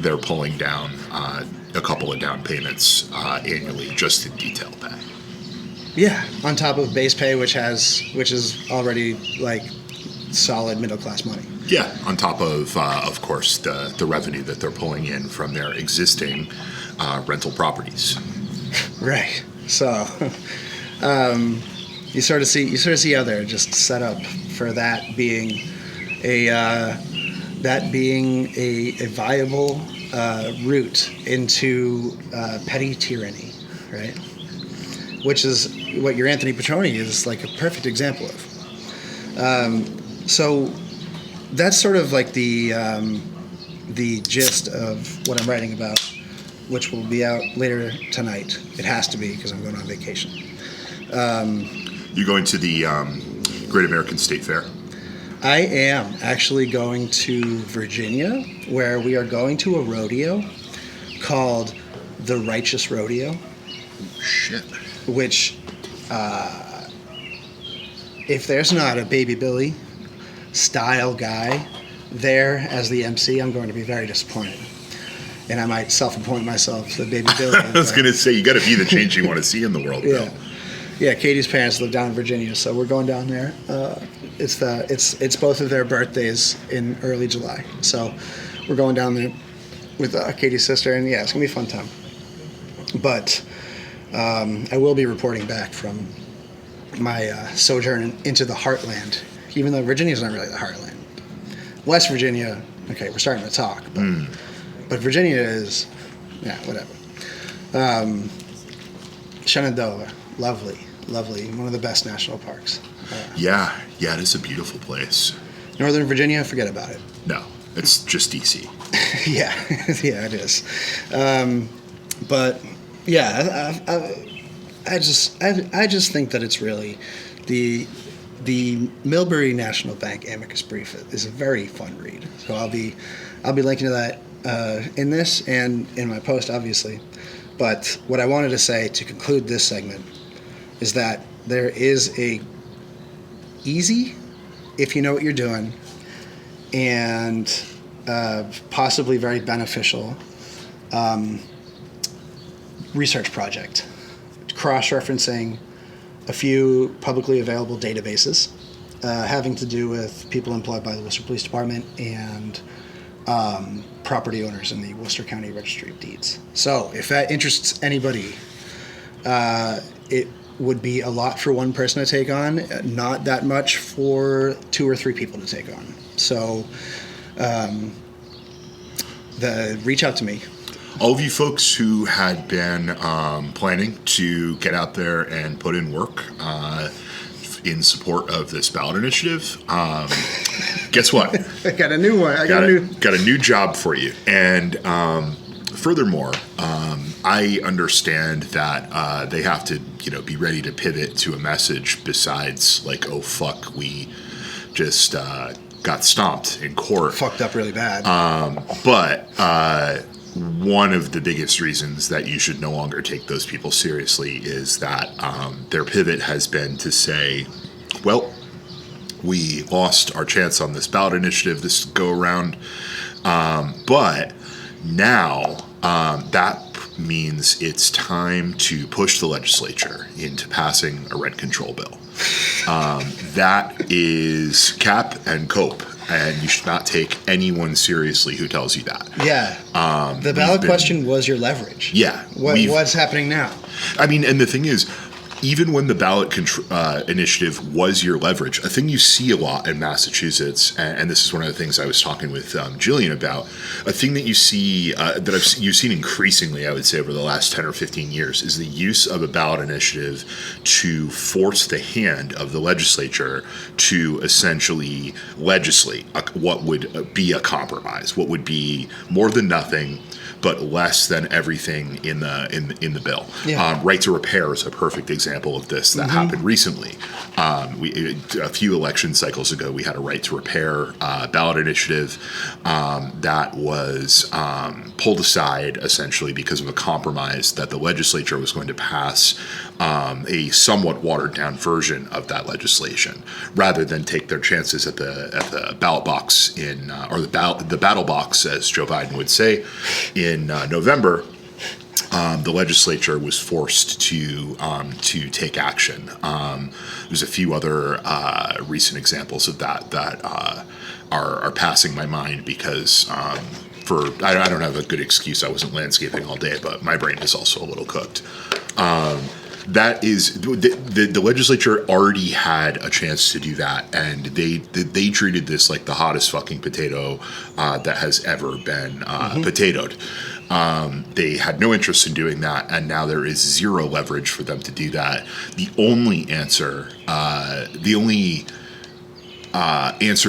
they're pulling down a couple of down payments annually just in detail pay. Yeah, on top of base pay, which is already like solid middle class money. Yeah, on top of course, the revenue that they're pulling in from their existing rental properties. Right. So, you sort of see how they're just set up for that being a viable route into petty tyranny, right? Which is what your Anthony Petroni is like a perfect example of. So that's sort of like the gist of what I'm writing about, which will be out later tonight. It has to be because I'm going on vacation. You're going to the Great American State Fair? I am actually going to Virginia, where we are going to a rodeo called the Righteous Rodeo. Oh, shit. Which, if there's not a Baby Billy style guy there as the MC, I'm going to be very disappointed. And I might self-appoint myself the Baby Billy. I was going to say, you got to be the change you want to see in the world, yeah. Bill. Yeah, Katie's parents live down in Virginia, so we're going down there. It's both of their birthdays in early July, so we're going down there with Katie's sister, and yeah, it's gonna be a fun time. But I will be reporting back from my sojourn into the heartland, even though Virginia's not really the heartland. West Virginia, okay, we're starting to talk, but Virginia is, yeah, whatever. Shenandoah, lovely, one of the best national parks. Yeah, it is a beautiful place. Northern Virginia, forget about it. No, it's just DC. yeah, it is. But yeah, I just think that it's really the Millbury National Bank amicus brief is a very fun read. So I'll be linking to that in this and in my post, obviously. But what I wanted to say to conclude this segment is that there is a easy, if you know what you're doing, and possibly very beneficial research project, cross-referencing a few publicly available databases having to do with people employed by the Worcester Police Department and property owners in the Worcester County Registry of Deeds. So if that interests anybody, it would be a lot for one person to take on, not that much for 2 or 3 people to take on. So reach out to me. All of you folks who had been planning to get out there and put in work in support of this ballot initiative, guess what? I got a new one. Got a new job for you. And furthermore, I understand that they have to, be ready to pivot to a message besides like, oh fuck, we just got stomped in court. Fucked up really bad. But one of the biggest reasons that you should no longer take those people seriously is that their pivot has been to say, well, we lost our chance on this ballot initiative this go around, but now that means it's time to push the legislature into passing a rent control bill. That is cap and cope. And you should not take anyone seriously who tells you that. Yeah. The ballot question was your leverage. Yeah. What's happening now? I mean, and the thing is, even when the ballot initiative was your leverage, a thing you see a lot in Massachusetts, and this is one of the things I was talking with Jillian about, a thing that you see you've seen increasingly, I would say, over the last 10 or 15 years, is the use of a ballot initiative to force the hand of the legislature to essentially legislate what would be a compromise, what would be more than nothing, but less than everything in the bill. Yeah. Right to repair is a perfect example of this that happened recently. A few election cycles ago, we had a right to repair ballot initiative that was pulled aside essentially because of a compromise that the legislature was going to pass a somewhat watered down version of that legislation, rather than take their chances at the ballot box or the battle box, as Joe Biden would say, in November. The legislature was forced to take action. There's a few other recent examples of that are passing my mind because I don't have a good excuse. I wasn't landscaping all day, but my brain is also a little cooked. That is the legislature already had a chance to do that, and they treated this like the hottest fucking potato that has ever been potatoed. They had no interest in doing that, and now there is zero leverage for them to do that. The only answer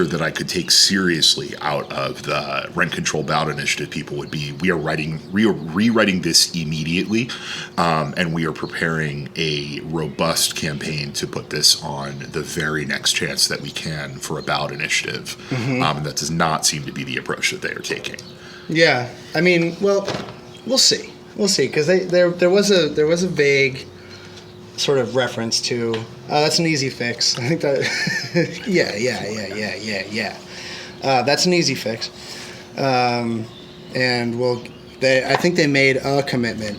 that I could take seriously out of the rent control ballot initiative people would be, we are rewriting this immediately, and we are preparing a robust campaign to put this on the very next chance that we can for a ballot initiative. And that does not seem to be the approach that they are taking. Yeah, I mean, well, we'll see, because there was a vague sort of reference to that's an easy fix. I think that yeah. That's an easy fix, and I think they made a commitment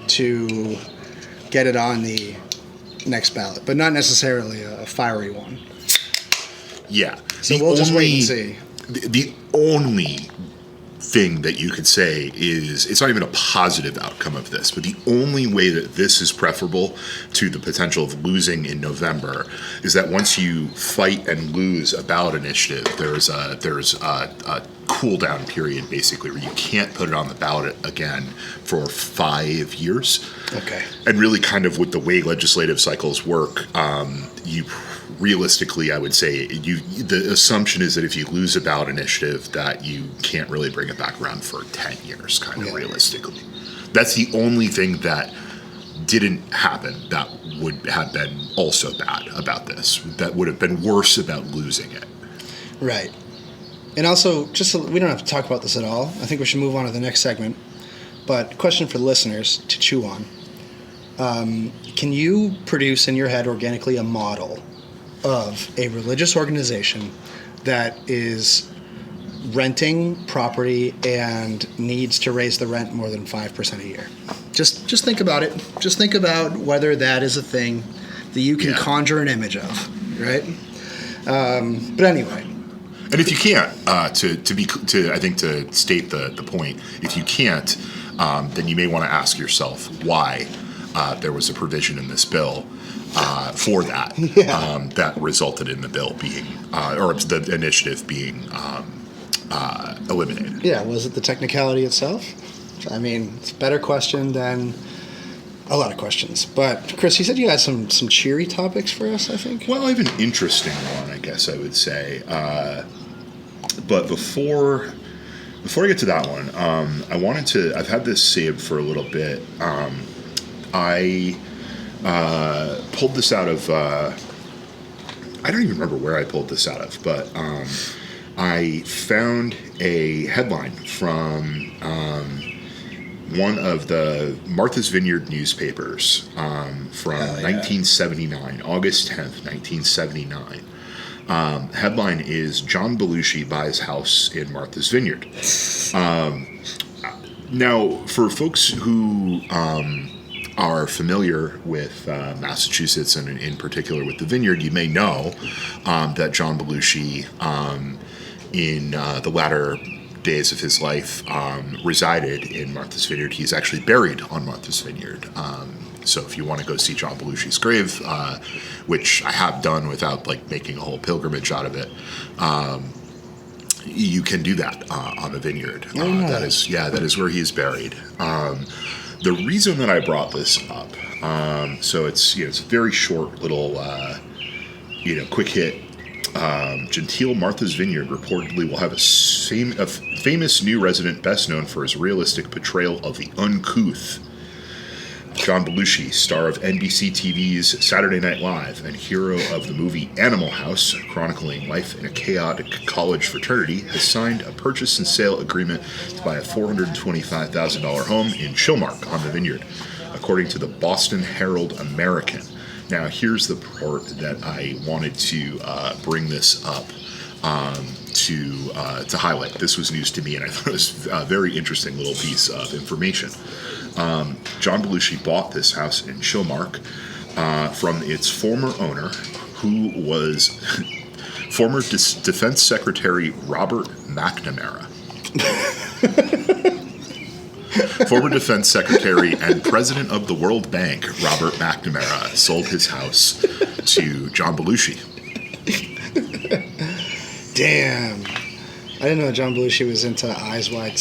to get it on the next ballot, but not necessarily a fiery one. Yeah. So we'll just wait and see. The only thing that you could say is it's not even a positive outcome of this, but the only way that this is preferable to the potential of losing in November is that once you fight and lose a ballot initiative, there's a cool down period basically where you can't put it on the ballot again for 5 years. Okay. And really kind of with the way legislative cycles work, you realistically, I would say the assumption is that if you lose a ballot initiative, that you can't really bring it back around for 10 years, kind of realistically. That's the only thing that didn't happen that would have been also bad about this. That would have been worse about losing it. Right. And also, just so we don't have to talk about this at all. I think we should move on to the next segment. But question for the listeners to chew on. Can you produce in your head organically a model of a religious organization that is renting property and needs to raise the rent more than 5% a year. Just think about it. Just think about whether that is a thing that you can conjure an image of, right? But anyway. And if you can't, to state the point, if you can't, then you may want to ask yourself why there was a provision in this bill for that that resulted in the bill being, or the initiative being eliminated. Yeah, was it the technicality itself? I mean, it's a better question than a lot of questions. But Chris, you said you had some cheery topics for us, I think. Well, I have an interesting one, I guess I would say. But before I get to that one, I've had this saved for a little bit. I pulled this out of, I don't even remember where I pulled this out of, but I found a headline from one of the Martha's Vineyard newspapers from 1979, August 10th, 1979. Headline is John Belushi buys house in Martha's Vineyard. Now, for folks who are familiar with Massachusetts and in particular with the Vineyard, you may know that John Belushi, in the latter days of his life, resided in Martha's Vineyard. He's actually buried on Martha's Vineyard. So if you want to go see John Belushi's grave, which I have done without making a whole pilgrimage out of it, you can do that on the Vineyard. That is where he is buried. The reason that I brought this up, so it's a very short little quick hit. Gentile Martha's Vineyard reportedly will have a famous new resident best known for his realistic portrayal of the uncouth. John Belushi, star of NBC TV's Saturday Night Live and hero of the movie Animal House, chronicling life in a chaotic college fraternity, has signed a purchase and sale agreement to buy a $425,000 home in Chilmark on the Vineyard, according to the Boston Herald American. Now, here's the part that I wanted to bring this up to highlight. This was news to me, and I thought it was a very interesting little piece of information. John Belushi bought this house in Chilmark from its former owner, who was former Defense Secretary Robert McNamara. Former Defense Secretary and President of the World Bank, Robert McNamara, sold his house to John Belushi. Damn. I didn't know John Belushi was into eyes wide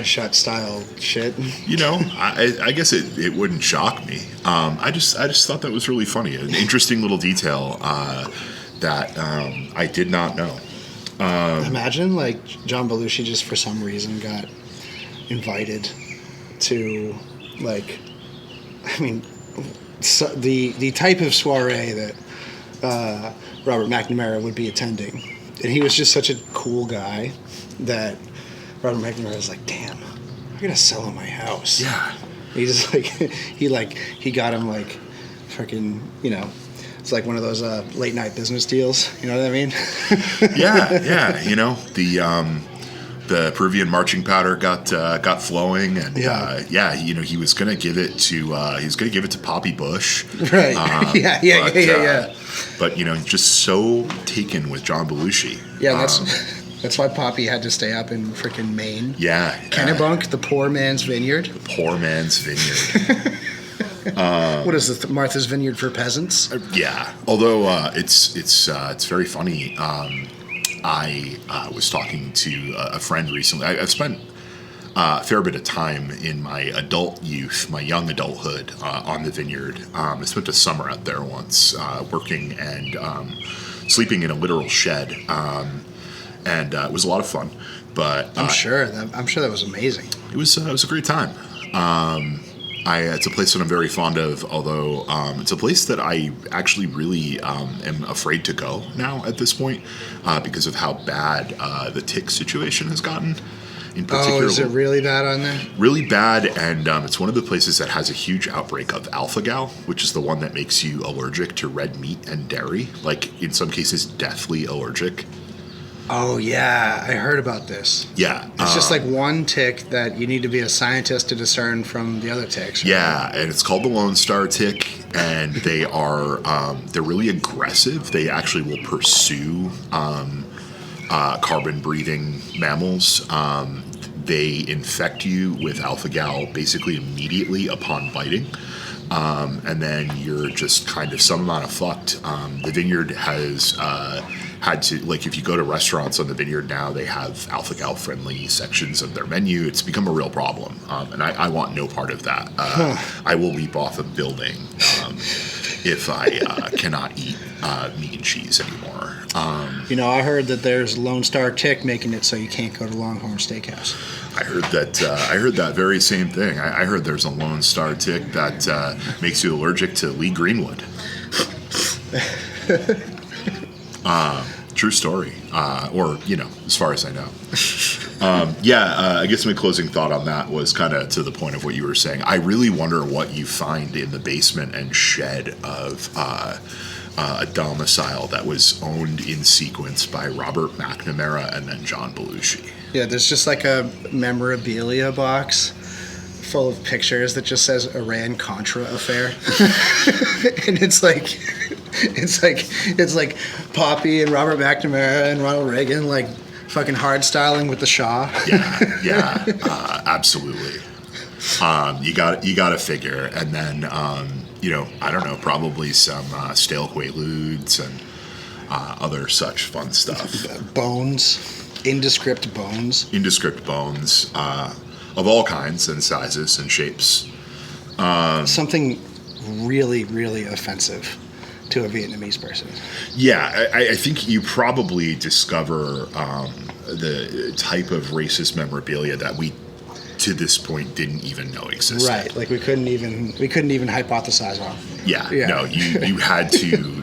shut style shit. I guess it wouldn't shock me. I just thought that was really funny. An interesting little detail that I did not know. Imagine John Belushi just for some reason got invited to the type of soiree that Robert McNamara would be attending. And he was just such a cool guy that Robert McNamara was like, damn, I'm going to sell him my house. Yeah. He just he got him freaking, it's like one of those late night business deals. You know what I mean? Yeah. The Peruvian marching powder got flowing, and he was gonna give it to Poppy Bush, right? Yeah. But just so taken with John Belushi. Yeah, that's why Poppy had to stay up in freaking Maine. Yeah, Kennebunk, the poor man's vineyard. The poor man's vineyard. What is this, Martha's Vineyard for peasants? Yeah, although it's very funny. I was talking to a friend recently. I've spent a fair bit of time in my adult youth, my young adulthood, on the vineyard. I spent a summer out there once, working and sleeping in a literal shed, and it was a lot of fun. But I'm sure that was amazing. It was a great time. It's a place that I'm very fond of, although it's a place that I actually really am afraid to go now at this point because of how bad the tick situation has gotten. In particular, is it really bad on there? Really bad, and it's one of the places that has a huge outbreak of alpha-gal, which is the one that makes you allergic to red meat and dairy, in some cases deathly allergic. Oh, yeah. I heard about this. Yeah. It's just like one tick that you need to be a scientist to discern from the other ticks. Right? Yeah, and it's called the Lone Star tick, and they are they're really aggressive. They actually will pursue carbon-breathing mammals. They infect you with alpha-gal basically immediately upon biting. And then you're just kind of some amount of fucked. The Vineyard has had to, like, if you go to restaurants on the Vineyard now, they have alpha-gal friendly sections of their menu. It's become a real problem, and I want no part of that. I will leap off a building if I cannot eat meat and cheese anymore. I heard that there's Lone Star tick making it so you can't go to Longhorn Steakhouse. I heard that. I heard that very same thing. I heard there's a Lone Star tick that makes you allergic to Lee Greenwood. True story, or as far as I know. I guess my closing thought on that was kind of to the point of what you were saying. I really wonder what you find in the basement and shed of a domicile that was owned in sequence by Robert McNamara and then John Belushi. Yeah, there's just like a memorabilia box full of pictures that just says Iran-Contra affair. And it's like Poppy and Robert McNamara and Ronald Reagan like fucking hard styling with the Shah. Yeah, absolutely. You got to figure, and then I don't know, probably some stale Quaaludes and other such fun stuff. Indescript bones of all kinds and sizes and shapes. Something really, really offensive to a Vietnamese person. Yeah, I think you probably discover the type of racist memorabilia that we, to this point, didn't even know existed. Right, like we couldn't even hypothesize on. Yeah. No, you had to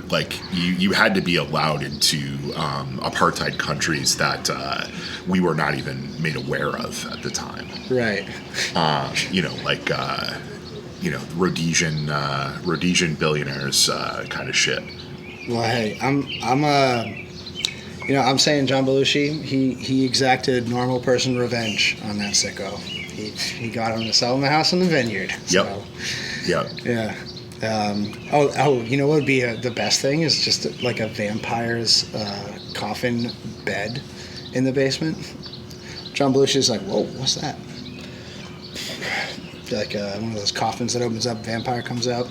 you had to be allowed into apartheid countries that we were not even made aware of at the time. Right. Rhodesian billionaires kind of shit. Well, hey, I'm saying John Belushi, he exacted normal person revenge on that sicko. He got him to sell him the house in the Vineyard. So, Yep. Yeah. You know what would be the best thing is just like a vampire's coffin bed in the basement. John Belushi's like, whoa, what's that? Like one of those coffins that opens up, vampire comes out.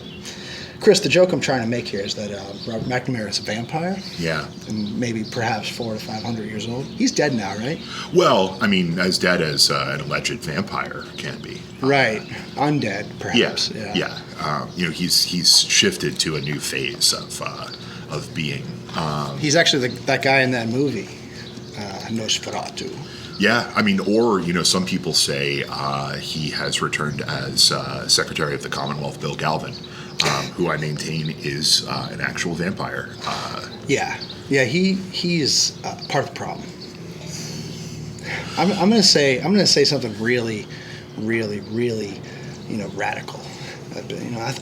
Chris, the joke I'm trying to make here is that Robert McNamara is a vampire. Yeah. And maybe perhaps 400 to 500 years old. He's dead now, right? Well, I mean, as dead as an alleged vampire can be. Right. Undead, perhaps. Yeah. He's shifted to a new phase of being. He's actually that guy in that movie, Nosferatu. Yeah, I mean, or, some people say he has returned as Secretary of the Commonwealth, Bill Galvin, who I maintain is an actual vampire. Yeah, he's part of the problem. I'm gonna say something really, really, really, radical.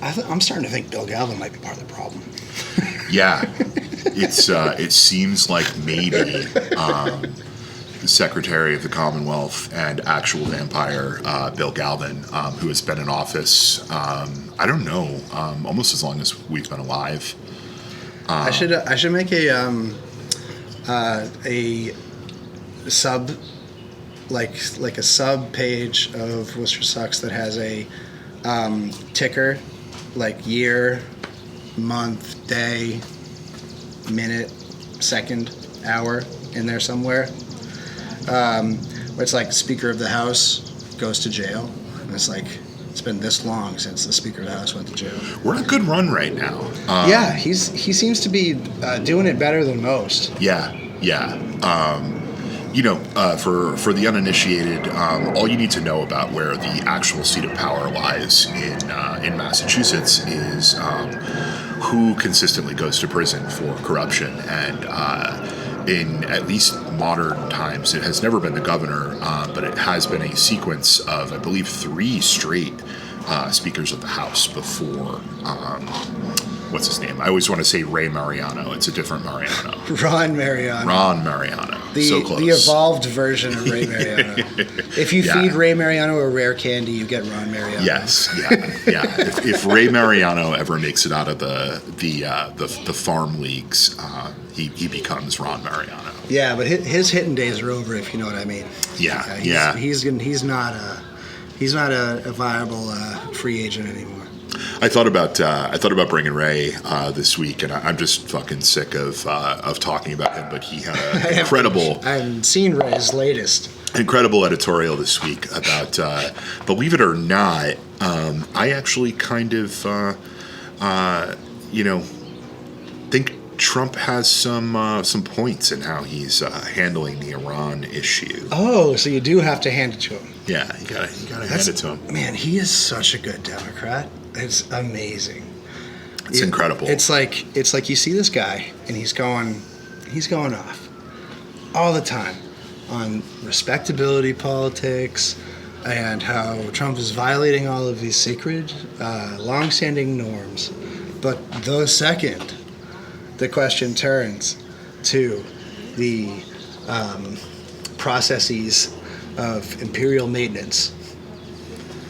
I'm starting to think Bill Galvin might be part of the problem. Yeah, it seems like maybe the Secretary of the Commonwealth and actual vampire Bill Galvin, who has been in office, I don't know, almost as long as we've been alive. I should make a sub, like a sub page of Worcester Sucks that has a ticker, like year, month, day, minute, second, hour in there somewhere. Where it's like Speaker of the House goes to jail, and it's like it's been this long since the Speaker of the House went to jail. We're on a good run right now. He seems to be doing it better than most. Yeah. For the uninitiated, all you need to know about where the actual seat of power lies in Massachusetts is who consistently goes to prison for corruption. And in at least modern times, it has never been the governor, but it has been a sequence of, I believe, 3 straight Speakers of the House before. What's his name? I always want to say Ray Mariano. It's a different Mariano. Ron Mariano. So close. The evolved version of Ray Mariano. If you Yeah. feed Ray Mariano a rare candy, you get Ron Mariano. Yes, yeah. If Ray Mariano ever makes it out of the farm leagues, he becomes Ron Mariano. Yeah, but his hitting days are over, if you know what I mean. Yeah. He's not a viable free agent anymore. I thought about bringing Ray this week, and I'm just fucking sick of talking about him. But he had an incredible. I haven't seen Ray's latest. Incredible editorial this week about, believe it or not, I actually kind of, think Trump has some points in how he's handling the Iran issue. Oh, so you do have to hand it to him. Yeah, you gotta hand it to him. Man, he is such a good Democrat. It's amazing. It's incredible. It's like you see this guy and he's going off all the time on respectability politics and how Trump is violating all of these sacred, long-standing norms. But the second the question turns to the processes of imperial maintenance,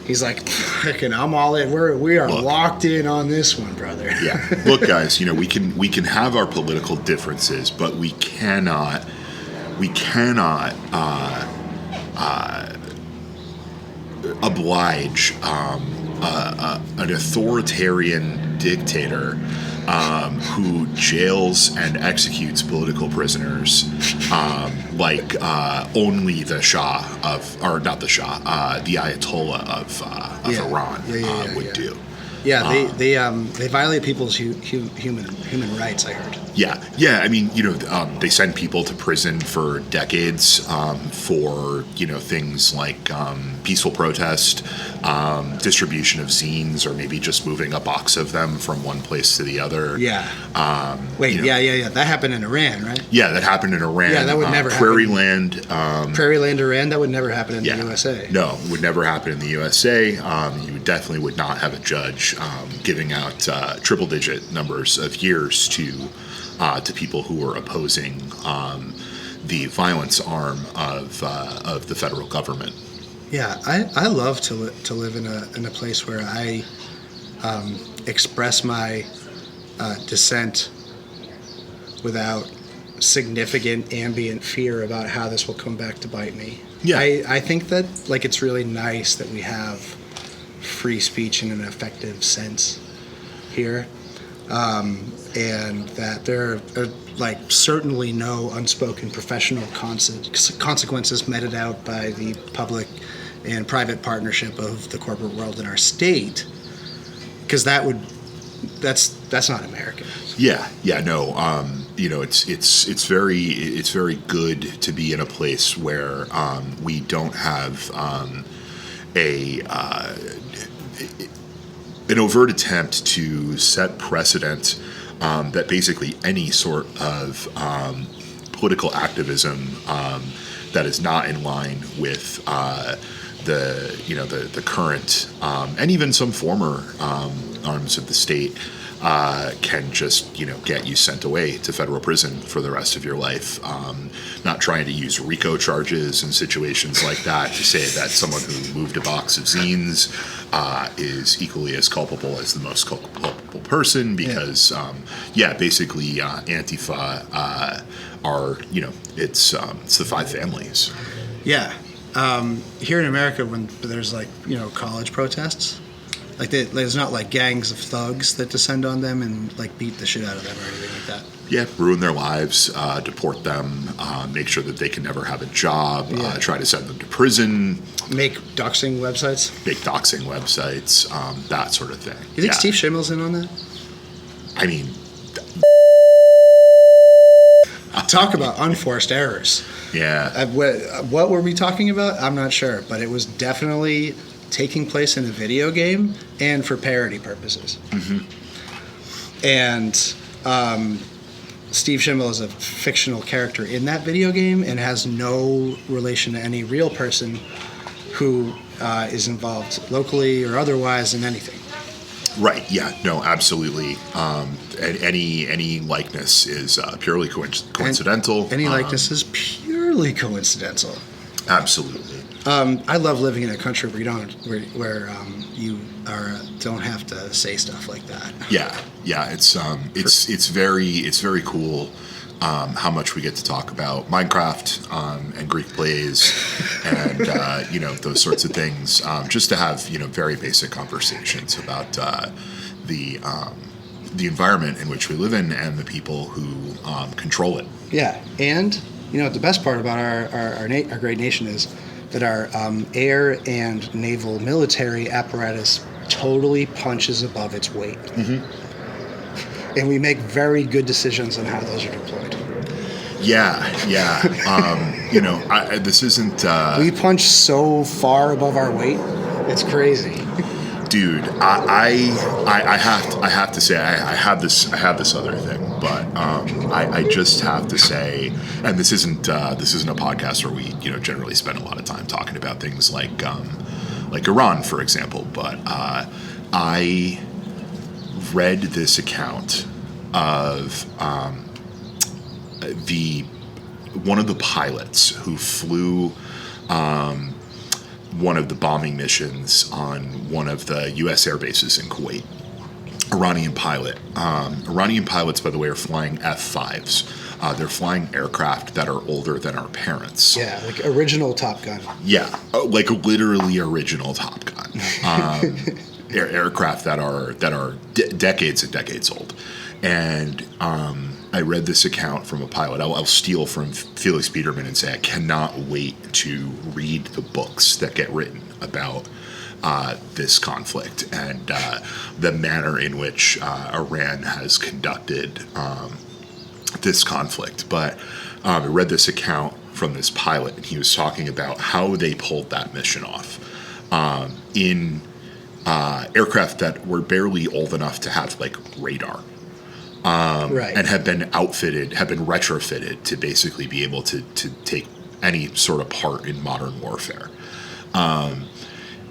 he's like, "Frickin', I'm all in. We are locked in on this one, brother." Yeah. Look, guys, we can have our political differences, but we cannot oblige an authoritarian dictator who jails and executes political prisoners like only the Shah the Ayatollah of Iran would do. Yeah, they violate people's human rights, I heard. Yeah. I mean, they send people to prison for decades for things like peaceful protest, distribution of zines, or maybe just moving a box of them from one place to the other. Yeah. Yeah. That happened in Iran, right? Yeah, that happened in Iran. Yeah, that would never Prairie happen. Land. Prairie Land, Iran. That would never happen in the USA. No, it would never happen in the USA. You definitely would not have a judge giving out triple-digit numbers of years to people who are opposing the violence arm of the federal government. Yeah, I love to live in a place where I express my dissent without significant ambient fear about how this will come back to bite me. Yeah. I think that it's really nice that we have free speech in an effective sense here, and that there are certainly no unspoken professional consequences meted out by the public and private partnership of the corporate world in our state, because that's not American. No. It's very good to be in a place where we don't have an overt attempt to set precedent that basically any sort of political activism that is not in line with the current and even some former arms of the state can just get you sent away to federal prison for the rest of your life. Not trying to use RICO charges and situations like that to say that someone who moved a box of zines is equally as culpable as the most culpable person, because basically Antifa are it's the five families. Yeah. Here in America, when there's college protests, there's not gangs of thugs that descend on them and beat the shit out of them or anything like that. Yeah, ruin their lives, deport them, make sure that they can never have a job, try to send them to prison. Make doxing websites, that sort of thing. You think Steve Schimmel's in on that? I mean... Talk about unforced errors. Yeah. What were we talking about? I'm not sure, but it was definitely taking place in a video game and for parody purposes. Mm-hmm. And Steve Schimmel is a fictional character in that video game and has no relation to any real person who is involved locally or otherwise in anything. Right. Yeah. No. Absolutely. Any likeness is purely coincidental. Any likeness is purely purely coincidental. Absolutely. I love living in a country where you don't have to say stuff like that. Yeah. It's very cool. How much we get to talk about Minecraft and Greek plays and those sorts of things, just to have very basic conversations about the environment in which we live in and the people who control it. Yeah, and the best part about our great nation is that our air and naval military apparatus totally punches above its weight. Mm-hmm. And we make very good decisions on how those are deployed. Yeah. This isn't. We punch so far above our weight, it's crazy. Dude, I have to say I have this other thing, but I just have to say, and this isn't a podcast where we generally spend a lot of time talking about things like Iran, for example, but I read this account of one of the pilots who flew one of the bombing missions on one of the U.S. air bases in Kuwait. Iranian pilot. Iranian pilots, by the way, are flying F-5s. They're flying aircraft that are older than our parents. Yeah, like original Top Gun. Yeah, like literally original Top Gun. Aircraft that are decades and decades old. And I read this account from a pilot. I'll steal from Felix Biederman and say I cannot wait to read the books that get written about this conflict and the manner in which Iran has conducted this conflict. But I read this account from this pilot, and he was talking about how they pulled that mission off in aircraft that were barely old enough to have like radar. Right. And have been retrofitted to basically be able to take any sort of part in modern warfare.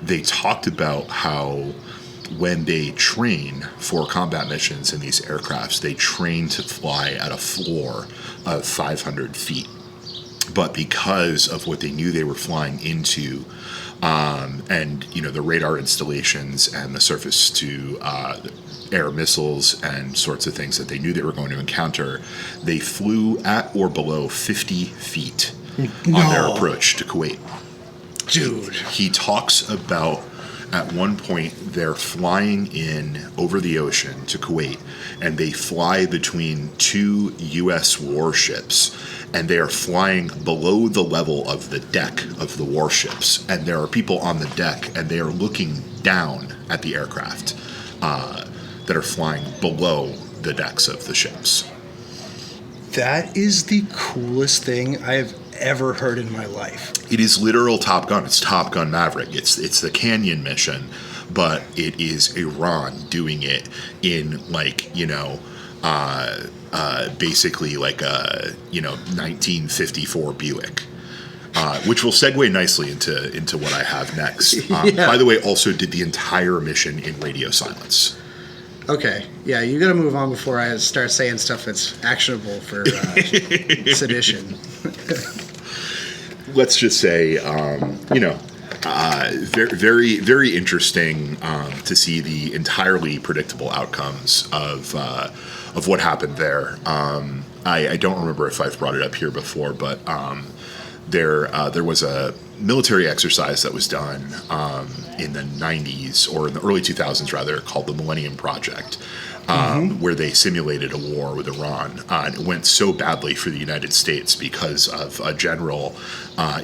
They talked about how when they train for combat missions in these aircrafts, they train to fly at a floor of 500 feet. But because of what they knew they were flying into, and the radar installations and the surface to air missiles and sorts of things that they knew they were going to encounter, they flew at or below 50 feet on their approach to Kuwait. Dude. He talks about at one point they're flying in over the ocean to Kuwait, and they fly between two U.S. warships, and they are flying below the level of the deck of the warships, and there are people on the deck, and they are looking down at the aircraft that are flying below the decks of the ships. That is the coolest thing I have ever heard in my life. It is literal Top Gun. It's Top Gun Maverick. It's the Canyon mission, but it is Iran doing it in basically like a 1954 Buick. Which will segue nicely into what I have next. Yeah. By the way, also did the entire mission in radio silence. Okay, yeah, you got to move on before I start saying stuff that's actionable for sedition. Let's just say, very, very interesting to see the entirely predictable outcomes of what happened there. I don't remember if I've brought it up here before, but there was a military exercise that was done in the 90s, or in the early 2000s rather, called the Millennium Project, where they simulated a war with Iran. And it went so badly for the United States because of a general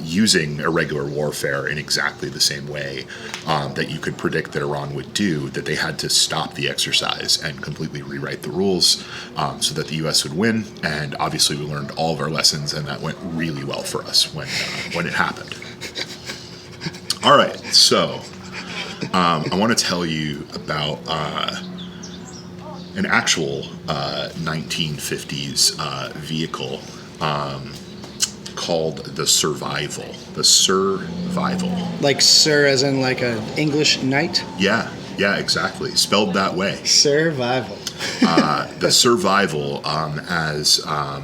using irregular warfare in exactly the same way that you could predict that Iran would do, that they had to stop the exercise and completely rewrite the rules so that the U.S. would win. And obviously we learned all of our lessons, and that went really well for us when it happened. All right, so I want to tell you about an actual 1950s vehicle called the Survival. The Survival. Like sir as in like an English knight? Yeah. Yeah, exactly. Spelled that way. Survival. The survival, as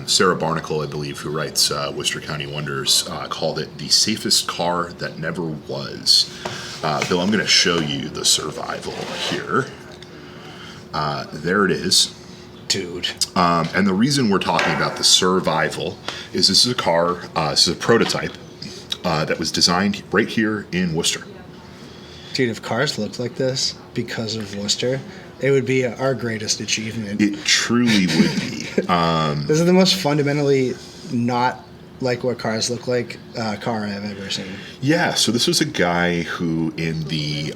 Sarah Barnacle, I believe, who writes Worcester County Wonders, called it the safest car that never was. Bill, I'm going to show you the survival here. There it is. Dude. And the reason we're talking about the survival is this is a car, this is a prototype that was designed right here in Worcester. Dude, if cars looked like this because of Worcester, it would be our greatest achievement. It truly would be. This is the most fundamentally not like what cars look like car I've ever seen. Yeah, so this was a guy who, in the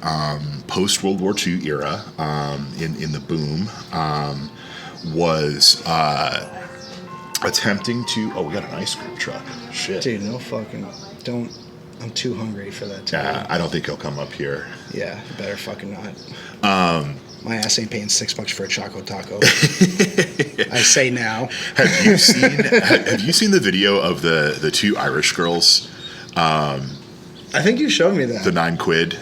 post-World War II era, in the boom, was attempting to... Oh, we got an ice cream truck. Shit. Dude, no fucking... Don't... I'm too hungry for that. Yeah, I don't think he'll come up here. Yeah, you better fucking not. My ass ain't paying $6 for a Choco Taco. I say now. Have you seen the video of the two Irish girls? I think you showed me that. The £9.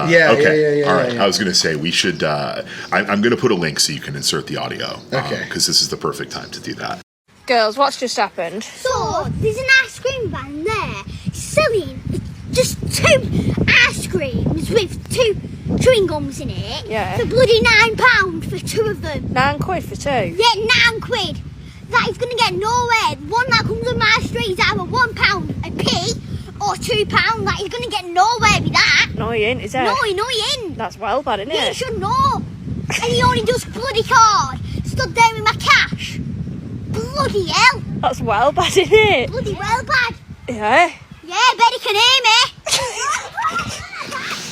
Yeah, okay. yeah. All right. Yeah. I was going to say we should. I'm going to put a link so you can insert the audio. Okay. Because this is the perfect time to do that. Girls, what's just happened? So, there's an ice cream van there selling just 2 ice creams with 2 chewing gums in it. Yeah. For bloody £9 for 2 of them. £9 for 2? Yeah, £9. That is going to get nowhere. The one that comes on my street is either £1 a p or £2. That is going to get nowhere with that. No, he ain't, is it? No, he ain't. That's well bad, isn't Yeah, you it? should know. And he only does bloody card. Stood there with my cash. Bloody hell. That's well bad, isn't it? Bloody well bad. Yeah. Yeah, bet he can hear me.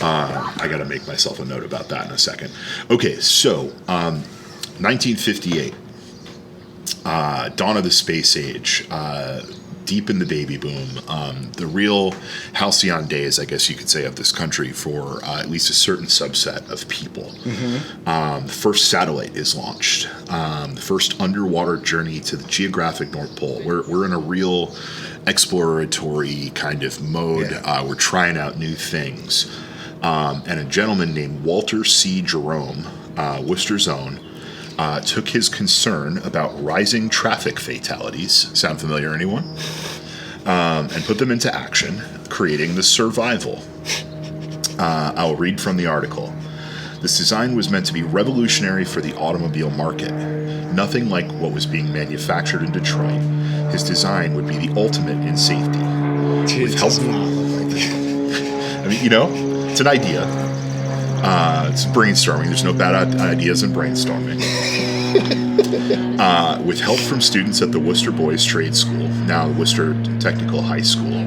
I got to make myself a note about that in a second. Okay, so 1958, dawn of the space age, deep in the baby boom, the real halcyon days, I guess you could say, of this country for at least a certain subset of people. The first satellite is launched, the first underwater journey to the geographic North Pole. We're in a real exploratory kind of mode. Yeah. We're trying out new things. And a gentleman named Walter C. Jerome, Worcester's own, took his concern about rising traffic fatalities, sound familiar, anyone? And put them into action, creating the survival. I'll read from the article. This design was meant to be revolutionary for the automobile market. Nothing like what was being manufactured in Detroit. His design would be the ultimate in safety. Dude, With it help does not look like that. I mean, it's an idea. It's brainstorming. There's no bad ideas in brainstorming. With help from students at the Worcester Boys Trade School, now the Worcester Technical High School,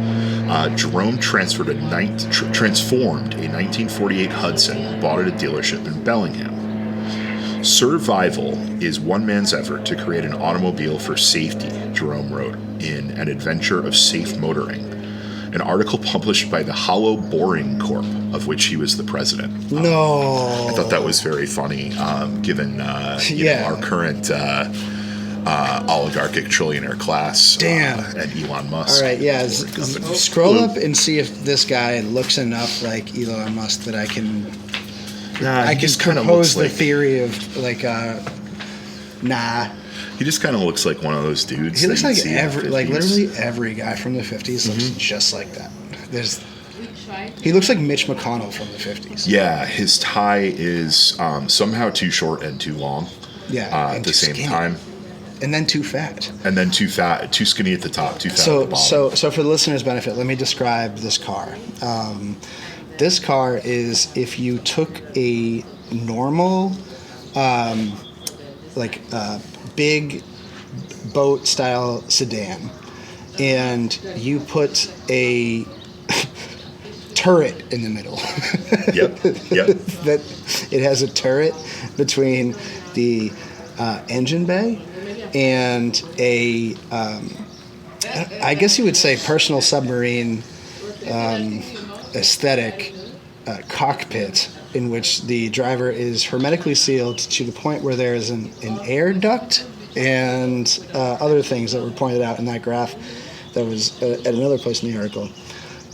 Jerome transformed a 1948 Hudson, bought at a dealership in Bellingham. Survival is one man's effort to create an automobile for safety, Jerome wrote in An Adventure of Safe Motoring, an article published by the Hollow Boring Corp, of which he was the president. No. I thought that was very funny, given our current oligarchic trillionaire class. Damn. And Elon Musk. All right, yeah. Scroll up and see if this guy looks enough like Elon Musk that I can propose the theory of nah. He just kind of looks like one of those dudes. He looks that like you'd see in the 50s. literally every guy from the 50s looks just like that. He looks like Mitch McConnell from the 50s. Yeah, his tie is somehow too short and too long. Yeah, at and the too same skinny. time. And then too fat. And then too fat, too skinny at the top, too fat at the bottom. So for the listener's benefit, let me describe this car. This car is if you took a normal, big boat-style sedan, and you put a turret in the middle. Yep. That it has a turret between the engine bay and a, I guess you would say personal submarine aesthetic cockpit in which the driver is hermetically sealed to the point where there is an air duct and other things that were pointed out in that graph that was at another place in the article.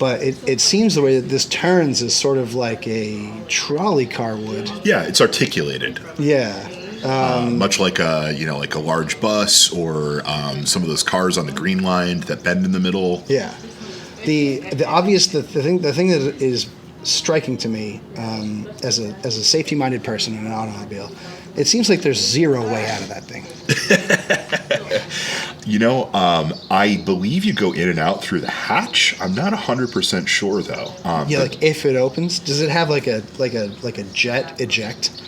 but it seems the way that this turns is sort of like a trolley car would. Yeah, it's articulated. Yeah. Much like a like a large bus or some of those cars on the Green Line that bend in the middle. Yeah. The obvious the thing that is striking to me as a safety minded person in an automobile, it seems like there's zero way out of that thing. I believe you go in and out through the hatch. I'm not 100% sure though. Like if it opens, does it have like a jet eject?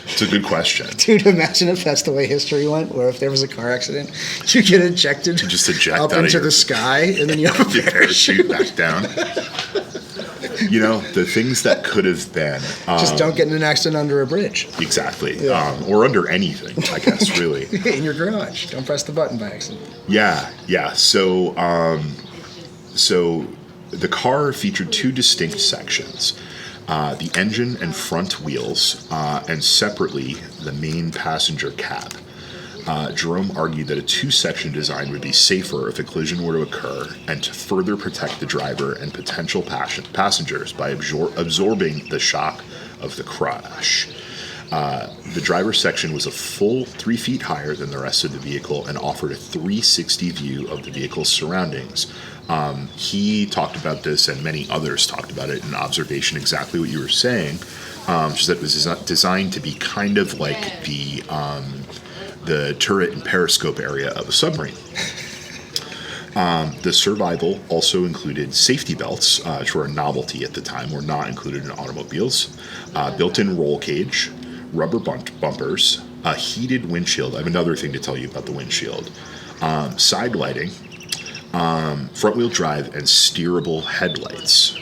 It's a good question. Dude, imagine if that's the way history went, where if there was a car accident, you get ejected You just eject up out of into your- the sky, and then you have a Your parachute. parachute back down. The things that could have been. Just don't get in an accident under a bridge. Exactly. Yeah. Or under anything, I guess, really. In your garage. Don't press the button by accident. Yeah. So the car featured two distinct sections. The engine and front wheels, and separately the main passenger cab. Jerome argued that a two-section design would be safer if a collision were to occur and to further protect the driver and potential passengers by absorbing the shock of the crash. The driver's section was a full 3 feet higher than the rest of the vehicle and offered a 360 view of the vehicle's surroundings. He talked about this, and many others talked about it in observation, exactly what you were saying, just that it was designed to be kind of like the turret and periscope area of a submarine. The Survival also included safety belts, which were a novelty at the time, were not included in automobiles, built-in roll cage, rubber bumpers, a heated windshield. I have another thing to tell you about the windshield. Side lighting, front-wheel drive, and steerable headlights,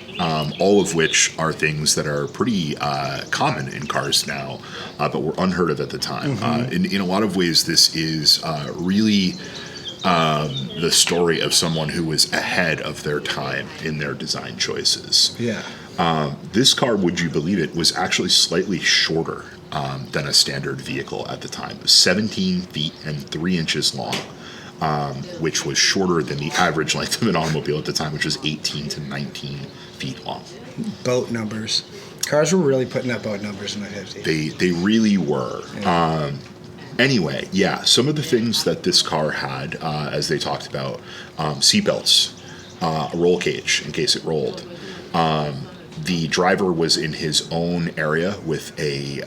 all of which are things that are pretty common in cars now, but were unheard of at the time. In a lot of ways, this is really the story of someone who was ahead of their time in their design choices. Yeah. This car, would you believe it, was actually slightly shorter than a standard vehicle at the time. It was 17 feet and 3 inches long. Which was shorter than the average length of an automobile at the time, which was 18 to 19 feet long. Boat numbers. Cars were really putting up boat numbers in the 50s. They really were. Yeah. Anyway, yeah, some of the things that this car had, as they talked about, seatbelts, a roll cage in case it rolled. The driver was in his own area with a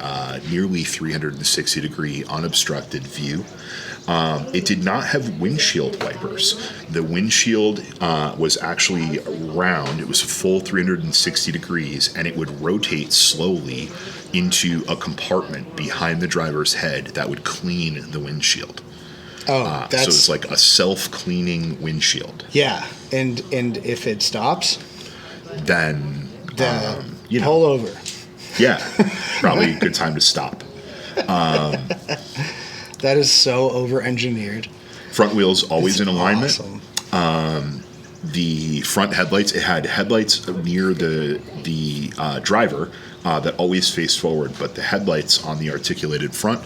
nearly 360-degree unobstructed view. It did not have windshield wipers. The windshield was actually round. It was a full 360 degrees, and it would rotate slowly into a compartment behind the driver's head that would clean the windshield. Oh, So it's like a self-cleaning windshield. Yeah, and if it stops, Then, pull over. Yeah, probably a good time to stop. That is so over-engineered. Front wheels always in alignment. Awesome. The front headlights, it had headlights near the driver that always faced forward, but the headlights on the articulated front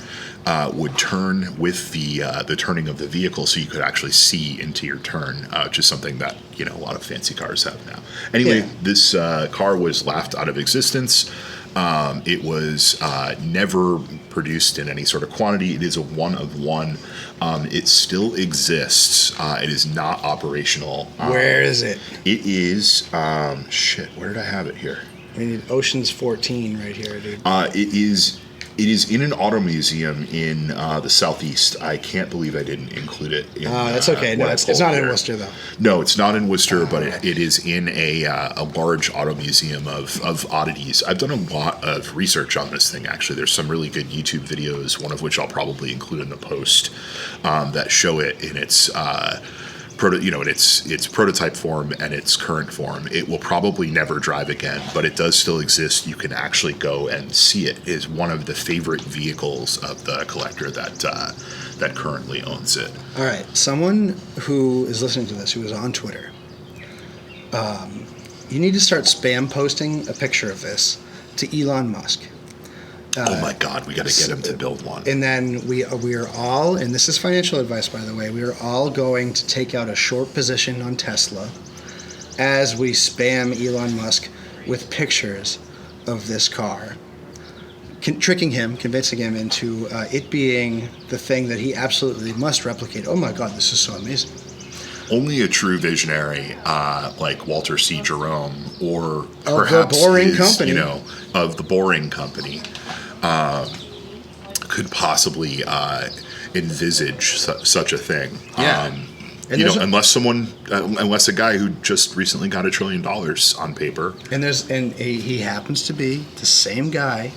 would turn with the turning of the vehicle, so you could actually see into your turn, which is something that a lot of fancy cars have now. Anyway, Yeah. This car was laughed out of existence. It was never produced in any sort of quantity. It is a one of one. It still exists. It is not operational. Where is it? It is, where did I have it here? We need Ocean's 14 right here, dude. It is in an auto museum in the southeast. I can't believe I didn't include it. That's okay. No, it's not in Worcester, though. No, it's not in Worcester, but it is in a large auto museum of oddities. I've done a lot of research on this thing, actually. There's some really good YouTube videos, one of which I'll probably include in the post, that show it in its its prototype form and its current form. It will probably never drive again, but it does still exist. You can actually go and see it. It is one of the favorite vehicles of the collector that currently owns it. All right. Someone who is listening to this, who is on Twitter, you need to start spam posting a picture of this to Elon Musk. Oh my God, we got to get him to build one. And then we are all, and this is financial advice, by the way, we are all going to take out a short position on Tesla. as we spam Elon Musk with pictures of this car, tricking him, convincing him into it being the thing that he absolutely must replicate. Oh my God, this is so amazing. Only a true visionary, like Walter C. Jerome, or Of perhaps the Boring Company. Of the Boring Company, could possibly envisage such a thing. Yeah. And Unless a guy who just recently got $1 trillion on paper. And he happens to be the same guy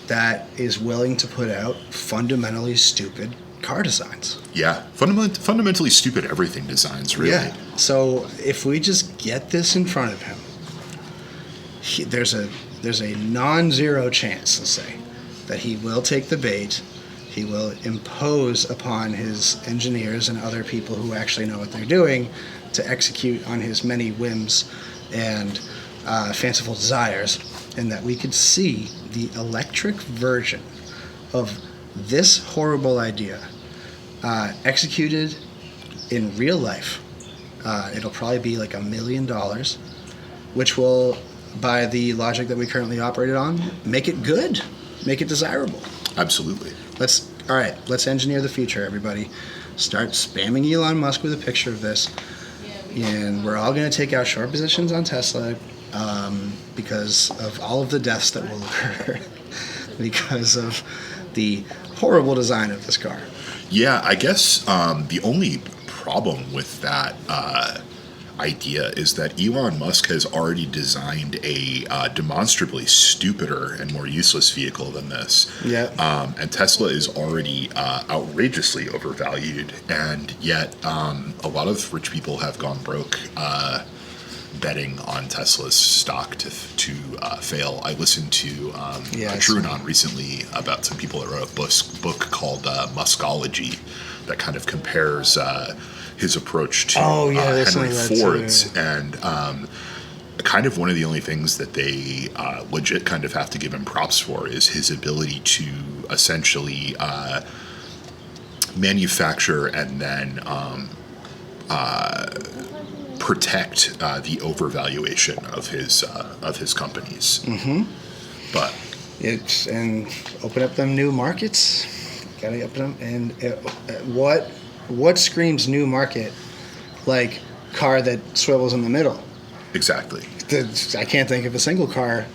that is willing to put out fundamentally stupid car designs. Yeah, fundamentally stupid everything designs, really. Yeah. So if we just get this in front of him, there's a non-zero chance, let's say, that he will take the bait. He will impose upon his engineers and other people who actually know what they're doing to execute on his many whims and fanciful desires, and that we could see the electric version of this horrible idea executed in real life. It'll probably be like $1 million, which will, by the logic that we currently operate it on, make it good, make it desirable. Absolutely. Let's engineer the future, everybody. Start spamming Elon Musk with a picture of this, and we're all going to take out short positions on Tesla because of all of the deaths that will occur because of the horrible design of this car. Yeah, I guess the only problem with that idea is that Elon Musk has already designed a demonstrably stupider and more useless vehicle than this. Yeah. And Tesla is already outrageously overvalued, and yet a lot of rich people have gone broke betting on Tesla's stock to fail. I listened to TrueAnon recently about some people that wrote a book called Muskology that kind of compares his approach to Henry Ford's, and kind of one of the only things that they legit kind of have to give him props for is his ability to essentially manufacture and then protect the overvaluation of his companies. Mm-hmm. But and open up them new markets. Gotta open them. And what screams new market like car that swivels in the middle? exactly. I can't think of a single car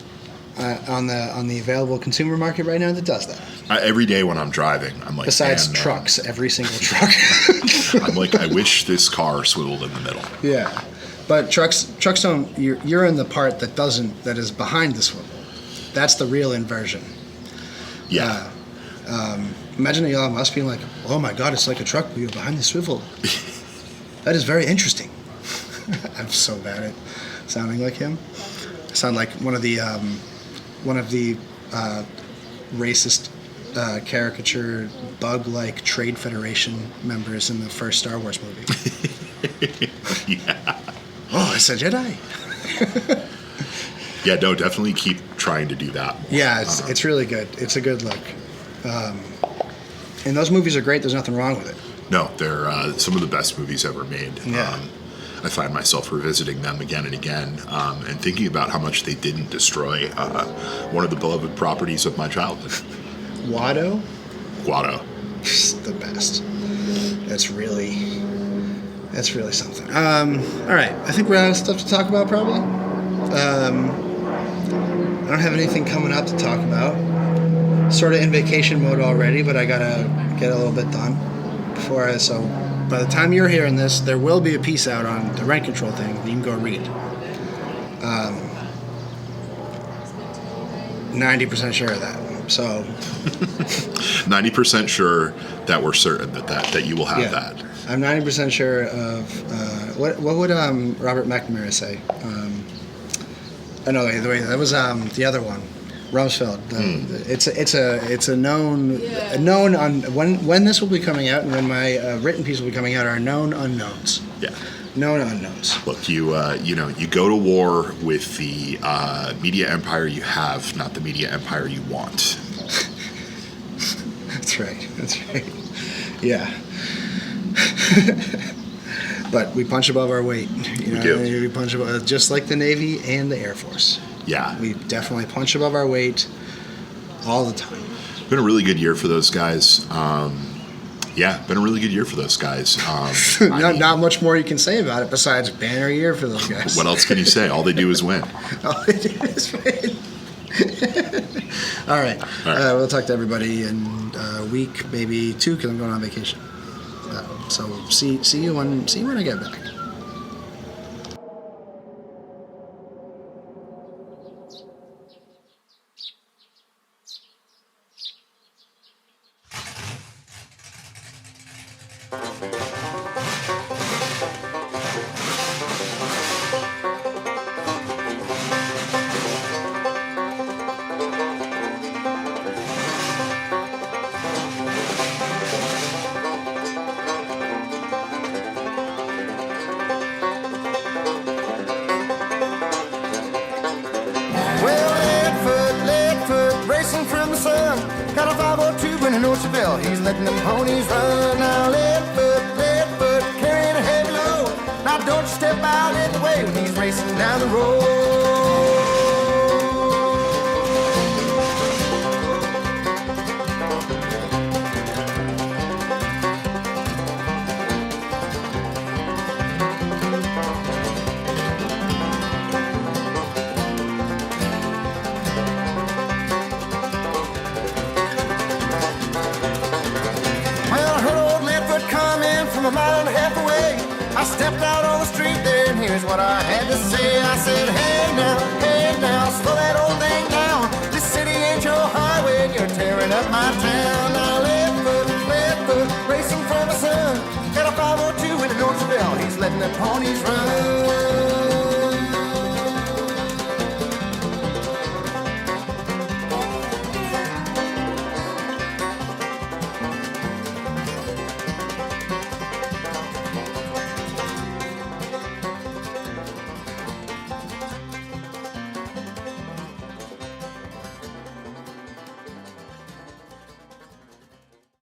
on the available consumer market right now that does that. Every day when I'm driving, I'm like, besides man, trucks, every single truck. I'm like, I wish this car swiveled in the middle. Yeah, but trucks don't. You're in the part that is behind the swivel. That's the real inversion. Yeah. Imagine Elon Musk being like, "Oh my God, it's like a truck wheel behind the swivel." That is very interesting. I'm so bad at sounding like him. I sound like one of the racist caricature bug-like Trade Federation members in the first Star Wars movie. Yeah. Oh, it's a Jedi. Yeah, no, definitely keep trying to do that. Yeah, it's really good. It's a good look. And those movies are great. There's nothing wrong with it. No, they're some of the best movies ever made. Yeah. I find myself revisiting them again and again, and thinking about how much they didn't destroy one of the beloved properties of my childhood. Watto? Guado. The best. That's really something. All right, I think we're out of stuff to talk about probably. I don't have anything coming up to talk about. Sort of in vacation mode already, but I gotta get a little bit done so by the time you're hearing this, there will be a piece out on the rent control thing that you can go read. 90% sure of that. So 90% sure that we're certain that you will have that. I'm 90% sure of what would Robert McNamara say? No, that was the other one, Rumsfeld. It's a known on when this will be coming out and when my written piece will be coming out are known unknowns. Yeah. Known unknowns. Look, you go to war with the media empire you have, not the media empire you want. That's right. Yeah. But we punch above our weight. You know, do. We punch above, just like the Navy and the Air Force. Yeah. We definitely punch above our weight all the time. Been a really good year for those guys. Yeah, been a really good year for those guys. Not much more you can say about it besides banner year for those guys. What else can you say? All they do is win. All they do is win. All right. We'll talk to everybody in a week, maybe 2, because I'm going on vacation. So see you when I get back. Got a 502 and an Orchardville. He's letting them ponies run. Now lead foot, carrying a heavy load. Now don't you step out in the way when he's racing down the road. A mile and a half away, I stepped out on the street there, and here's what I had to say. I said, hey now, slow that old thing down. This city ain't your highway, and you're tearing up my town. Now left foot, racing from the sun. Got a 502 in an Orchardville, he's letting the ponies run.